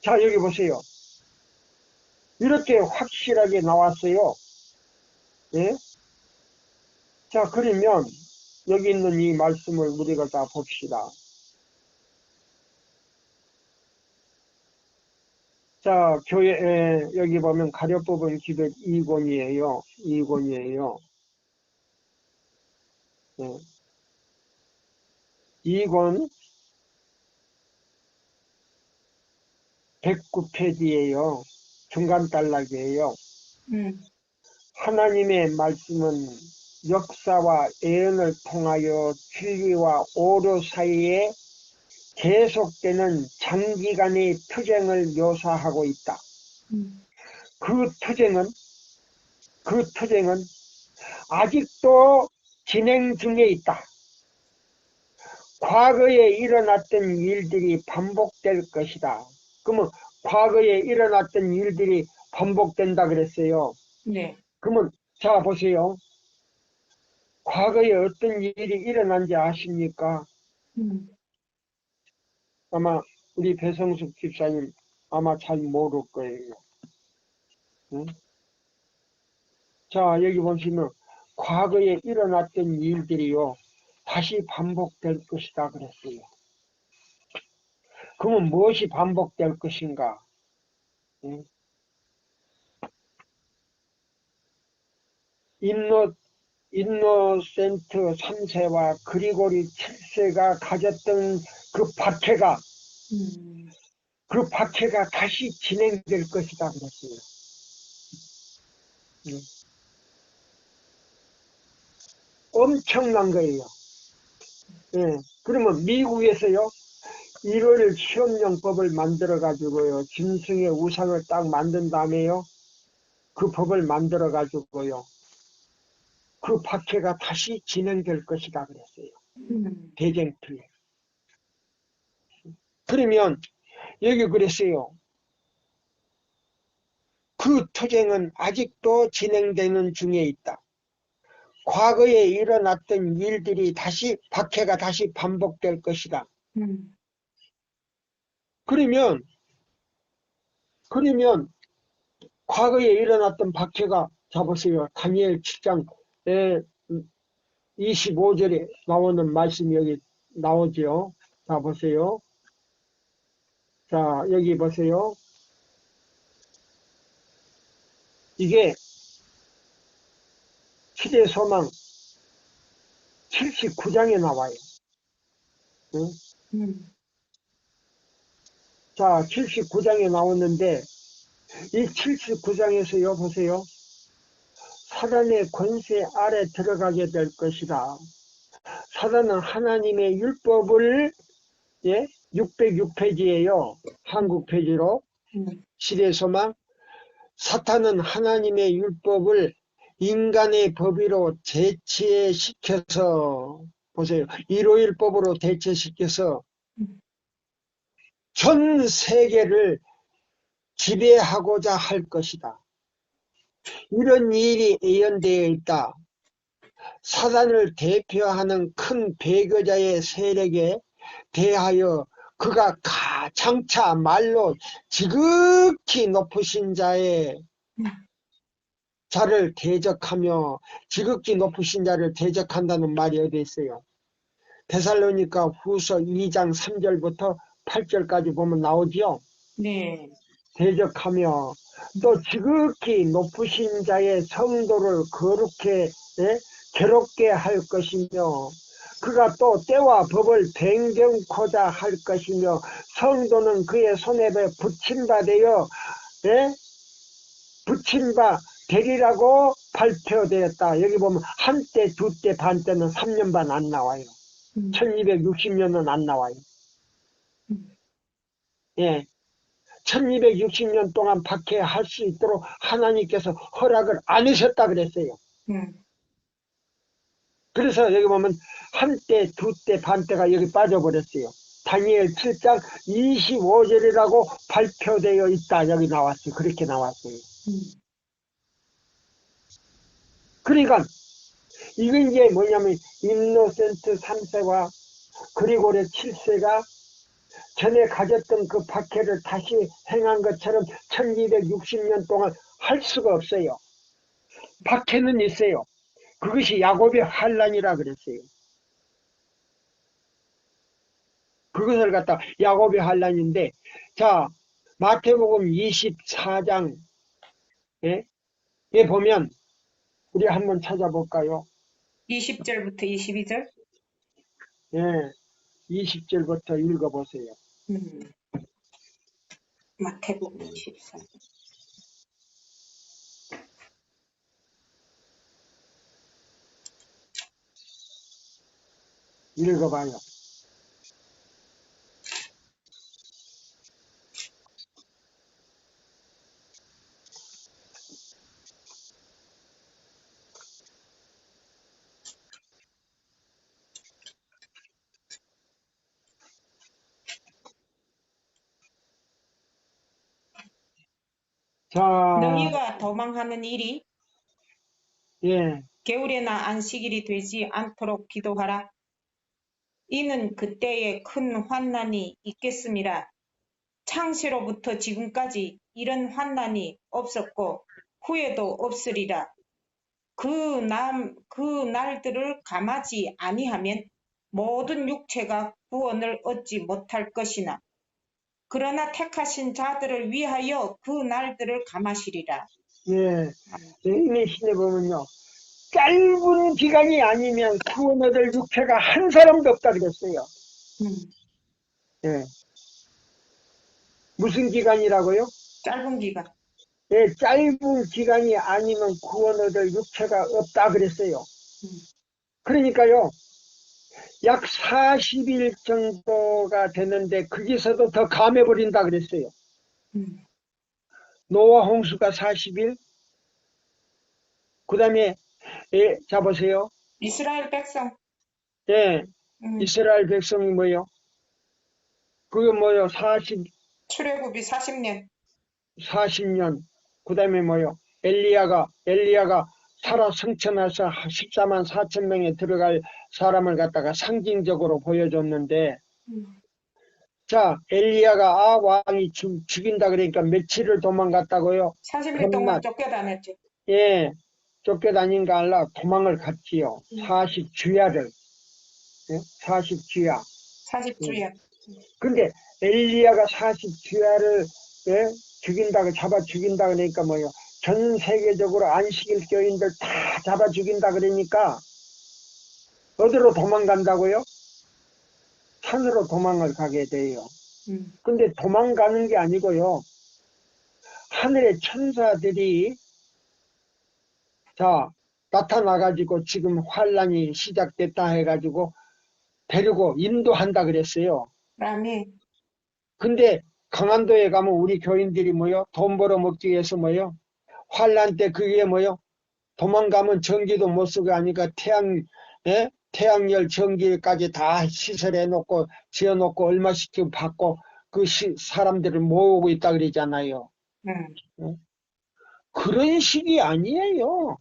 Speaker 1: 자, 여기 보세요. 이렇게 확실하게 나왔어요. 예? 자, 그러면 여기 있는 이 말씀을 우리가 다 봅시다. 자, 여기 보면 가려법은 기백 2권이에요. 2권이에요. 예. 2권 109페이지예요. 중간 단락이에요. 하나님의 말씀은 역사와 예언을 통하여 진리와 오류 사이에 계속되는 장기간의 투쟁을 묘사하고 있다. 그 투쟁은 아직도 진행 중에 있다. 과거에 일어났던 일들이 반복될 것이다. 그러면 과거에 일어났던 일들이 반복된다 그랬어요.
Speaker 2: 네.
Speaker 1: 그러면 자 보세요. 과거에 어떤 일이 일어난지 아십니까? 아마 우리 배성숙 집사님 아마 잘 모를 거예요. 응? 자, 여기 보시면 과거에 일어났던 일들이요 다시 반복될 것이다 그랬어요. 그러면 무엇이 반복될 것인가? 응? 인노센트 3세와 그리고리 7세가 가졌던 그 박해가 다시 진행될 것이다 그랬어요. 엄청난 거예요. 예. 그러면 미국에서요, 일월 시험용법을 만들어가지고요, 짐승의 우상을 딱 만든 다음에요, 그 법을 만들어가지고요, 그 박해가 다시 진행될 것이다 그랬어요. 대쟁투에. 그러면 여기 그랬어요. 그 투쟁은 아직도 진행되는 중에 있다. 과거에 일어났던 일들이 박해가 다시 반복될 것이다. 그러면 과거에 일어났던 박해가, 자 보세요. 다니엘 7장 25절에 나오는 말씀이 여기 나오죠. 자 보세요. 자 여기 보세요. 이게 시대소망 79장에 나와요. 응? 자 79장에 나오는데 이 79장에서요 보세요. 사단의 권세 아래 들어가게 될 것이다. 사단은 하나님의 율법을 606페이지예요. 한국 페이지로 시대소망. 사탄은 하나님의 율법을 인간의 법위로 대체시켜서 보세요. 일오일법으로 대체시켜서 전 세계를 지배하고자 할 것이다. 이런 일이 예언되어 있다. 사단을 대표하는 큰 배교자의 세력에 대하여 그가 장차 말로 지극히 높으신 자를 대적하며 지극히 높으신 자를 대적한다는 말이 어디 있어요? 데살로니가 후서 2장 3절부터 8절까지 보면 나오지요.
Speaker 2: 네.
Speaker 1: 대적하며 또 지극히 높으신 자의 성도를 거룩해 괴롭게 할 것이며 그가 또 때와 법을 변경코자 할 것이며 성도는 그의 손에 붙임바 되어 붙임바 되리라고 발표되었다. 여기 보면 한때, 두때, 반때는 3년 반 안 나와요.
Speaker 2: 음.
Speaker 1: 1260년은 안 나와요.
Speaker 2: 음.
Speaker 1: 예. 1260년 동안 박해할 수 있도록 하나님께서 허락을 안 하셨다 그랬어요.
Speaker 2: 음.
Speaker 1: 그래서 여기 보면 한때, 두때, 반때가 여기 빠져버렸어요. 다니엘 7장 25절이라고 발표되어 있다. 여기 나왔어요. 그렇게 나왔어요.
Speaker 2: 음.
Speaker 1: 그러니까 이건 이제 뭐냐면 인노센트 3세와 그리고레 7세가 전에 가졌던 그 박해를 다시 행한 것처럼 1260년 동안 할 수가 없어요. 박해는 있어요. 그것이 야곱의 환란이라 그랬어요. 그것을 갖다 야곱의 환란인데, 자, 마태복음 24장에 보면 우리 한번 찾아볼까요?
Speaker 2: 20절부터 22절?
Speaker 1: 예, 20절부터 읽어보세요.
Speaker 2: 마태복음 24.
Speaker 1: 읽어봐요. 자,
Speaker 2: 너희가 도망하는 일이
Speaker 1: 예,
Speaker 2: 겨울에나 안식일이 되지 않도록 기도하라. 이는 그때에 큰 환난이 있겠음이라. 창세로부터 지금까지 이런 환난이 없었고 후에도 없으리라. 그 날들을 감하지 아니하면 모든 육체가 구원을 얻지 못할 것이나 그러나 택하신 자들을 위하여 그 날들을 감하시리라.
Speaker 1: 예. 여인의 신에 보면요. 짧은 기간이 아니면 구원 얻을 육체가 한 사람도 없다 그랬어요. 예. 무슨 기간이라고요?
Speaker 2: 짧은 기간.
Speaker 1: 예, 짧은 기간이 아니면 구원 얻을 육체가 없다 그랬어요. 그러니까요, 약 40일 정도가 되는데 거기서도 더 감해버린다 그랬어요. 노아 홍수가 40일, 그 다음에 자 보세요.
Speaker 2: 이스라엘 백성.
Speaker 1: 예, 이스라엘 백성이 뭐요? 그게 뭐요?
Speaker 2: 출애굽이 40년.
Speaker 1: 40년. 그 다음에 뭐요? 엘리야가 살아 성천에서 14만 4천 명에 들어갈 사람을 갖다가 상징적으로 보여줬는데, 자, 엘리야가 왕이 죽인다 그러니까 며칠을 도망갔다고요?
Speaker 2: 40일 동안 쫓겨다녔죠.
Speaker 1: 예, 쫓겨다닌가 알라 도망을 갔지요. 40주야를. 예? 40주야.
Speaker 2: 40주야.
Speaker 1: 근데 엘리야가 40주야를 잡아 죽인다 그러니까 뭐요? 전 세계적으로 안식일 교인들 다 잡아 죽인다 그러니까 어디로 도망간다고요? 산으로 도망을 가게 돼요. 근데 도망가는 게 아니고요. 하늘의 천사들이 자 나타나가지고 지금 환란이 시작됐다 해가지고 데리고 인도한다 그랬어요.
Speaker 2: 아멘.
Speaker 1: 근데 강한도에 가면 우리 교인들이 뭐요? 돈 벌어먹기 위해서 뭐요? 환란 때 그게 뭐요? 도망가면 전기도 못 쓰고 하니까 태양열 전기까지 다 시설해 놓고 지어놓고 얼마씩 받고 그 사람들을 모으고 있다 그러잖아요. 그런 식이 아니에요.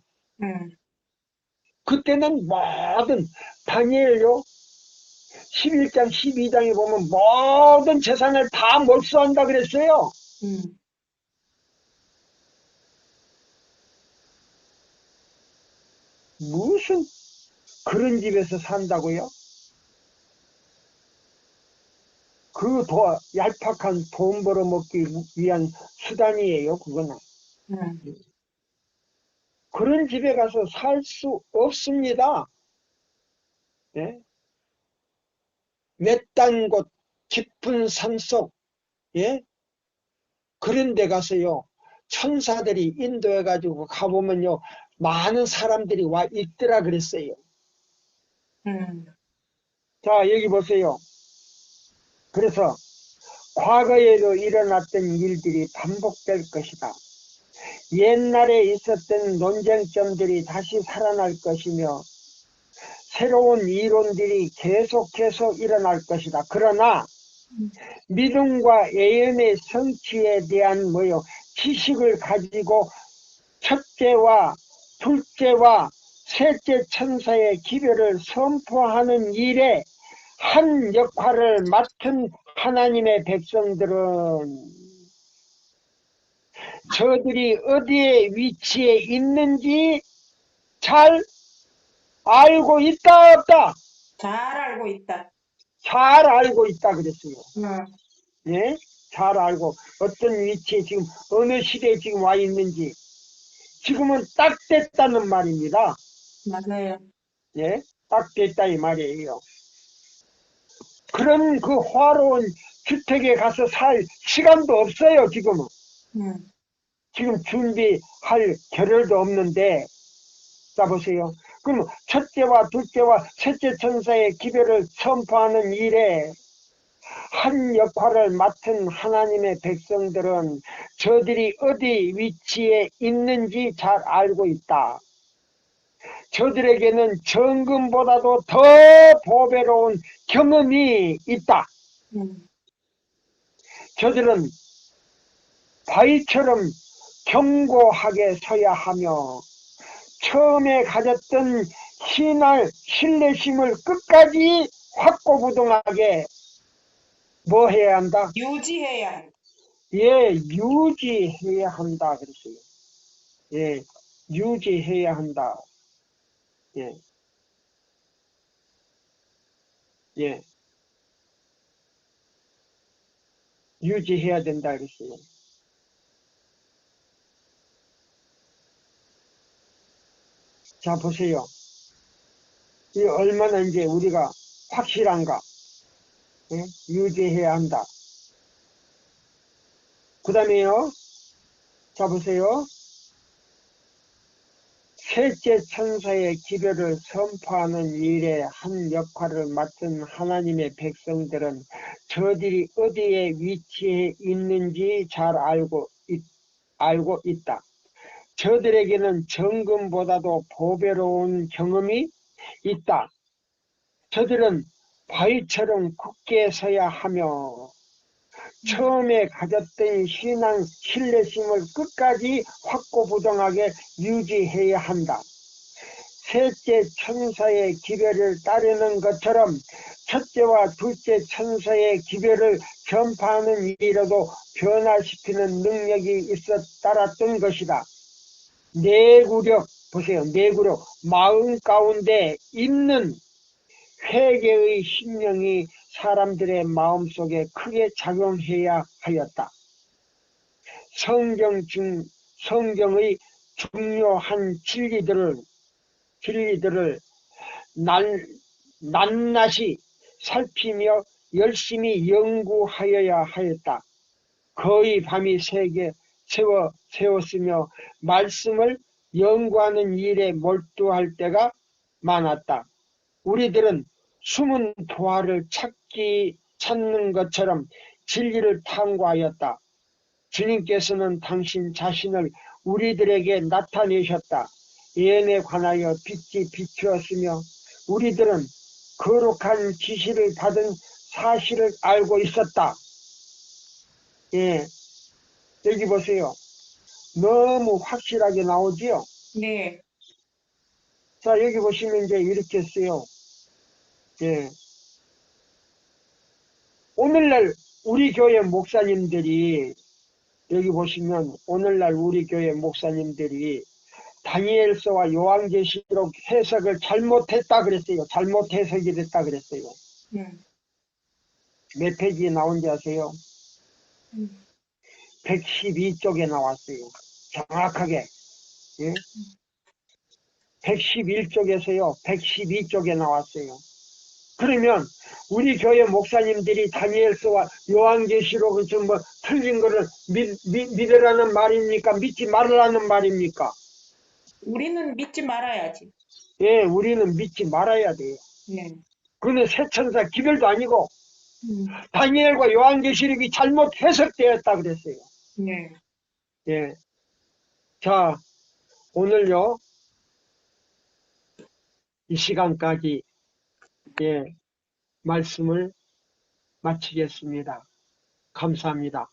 Speaker 1: 그때는 모든 다니엘요 11장 12장에 보면 모든 재산을 다 몰수한다 그랬어요. 무슨 그런 집에서 산다고요? 그 얄팍한 돈 벌어먹기 위한 수단이에요, 그거는. 그런 집에 가서 살 수 없습니다. 예? 몇단 곳 깊은 산속, 예? 그런 데 가서요, 천사들이 인도해가지고 가보면요, 많은 사람들이 와 있더라 그랬어요. 자, 여기 보세요. 그래서 과거에도 일어났던 일들이 반복될 것이다. 옛날에 있었던 논쟁점들이 다시 살아날 것이며 새로운 이론들이 계속해서 일어날 것이다. 그러나 믿음과 예언의 성취에 대한 지식을 가지고 첫째와 둘째와 셋째 천사의 기별을 선포하는 일에 한 역할을 맡은 하나님의 백성들은 저들이 어디에 위치해 있는지 잘 알고 있다 없다?
Speaker 2: 잘 알고 있다.
Speaker 1: 잘 알고 있다 그랬어요.
Speaker 2: 응.
Speaker 1: 예? 잘 알고 어떤 위치에 지금 어느 시대에 지금 와 있는지 지금은 딱 됐다는 말입니다.
Speaker 2: 맞아요.
Speaker 1: 예? 딱 됐다 이 말이에요. 그런 그 화로운 주택에 가서 살 시간도 없어요 지금은.
Speaker 2: 응.
Speaker 1: 지금 준비할 겨를도 없는데 자 보세요. 그럼 첫째와 둘째와 셋째 천사의 기별을 선포하는 일에 한 역할을 맡은 하나님의 백성들은 저들이 어디 위치에 있는지 잘 알고 있다. 저들에게는 정금보다도 더 보배로운 경험이 있다.
Speaker 2: 응.
Speaker 1: 저들은 바위처럼 견고하게 서야 하며 처음에 가졌던 신뢰심을 끝까지 확고부동하게 뭐 해야 한다?
Speaker 2: 유지해야 한다.
Speaker 1: 예, 유지해야 한다 그랬어요. 예, 유지해야 한다. 예, 예, 유지해야 된다 그랬어요. 자, 보세요. 이 얼마나 이제 우리가 확실한가? 예? 유지해야 한다. 그 다음에요. 자, 보세요. 셋째 천사의 기별을 선포하는 일에 한 역할을 맡은 하나님의 백성들은 저들이 어디에 위치해 있는지 잘 알고 있다. 저들에게는 정금보다도 보배로운 경험이 있다. 저들은 바위처럼 굳게 서야 하며 처음에 가졌던 신뢰심을 끝까지 확고부동하게 유지해야 한다. 셋째 천사의 기별을 따르는 것처럼 첫째와 둘째 천사의 기별을 전파하는 일에도 변화시키는 능력이 따랐던 것이다. 내구력, 보세요. 내구력, 마음 가운데 있는 회개의 심령이 사람들의 마음속에 크게 작용해야 하였다. 성경의 중요한 진리들을 낱낱이 살피며 열심히 연구하여야 하였다. 거의 밤이 세웠으며 말씀을 연구하는 일에 몰두할 때가 많았다. 우리들은 숨은 도화를 찾는 것처럼 진리를 탐구하였다. 주님께서는 당신 자신을 우리들에게 나타내셨다. 예언에 관하여 빛이 비추었으며 우리들은 거룩한 지시를 받은 사실을 알고 있었다. 예, 여기 보세요. 너무 확실하게 나오지요?
Speaker 2: 네.
Speaker 1: 자, 여기 보시면 이제 이렇게 써요. 예. 오늘날 우리 교회 목사님들이 여기 보시면 오늘날 우리 교회 목사님들이 다니엘서와 요한계시록 해석을 잘못했다 그랬어요. 잘못 해석이 됐다 그랬어요. 몇 페이지에 나온지 아세요? 112쪽에 나왔어요. 정확하게. 예? 111쪽에서요. 112쪽에 나왔어요. 그러면 우리 교회 목사님들이 다니엘서와 요한계시록은 좀 틀린 거를 믿으라는 말입니까? 믿지 말라는 말입니까?
Speaker 2: 우리는 믿지 말아야지.
Speaker 1: 예, 우리는 믿지 말아야 돼요.
Speaker 2: 네.
Speaker 1: 그는 새천사 기별도 아니고
Speaker 2: 음,
Speaker 1: 다니엘과 요한계시록이 잘못 해석되었다 그랬어요.
Speaker 2: 네.
Speaker 1: 예. 자, 오늘요, 이 시간까지, 예, 말씀을 마치겠습니다. 감사합니다.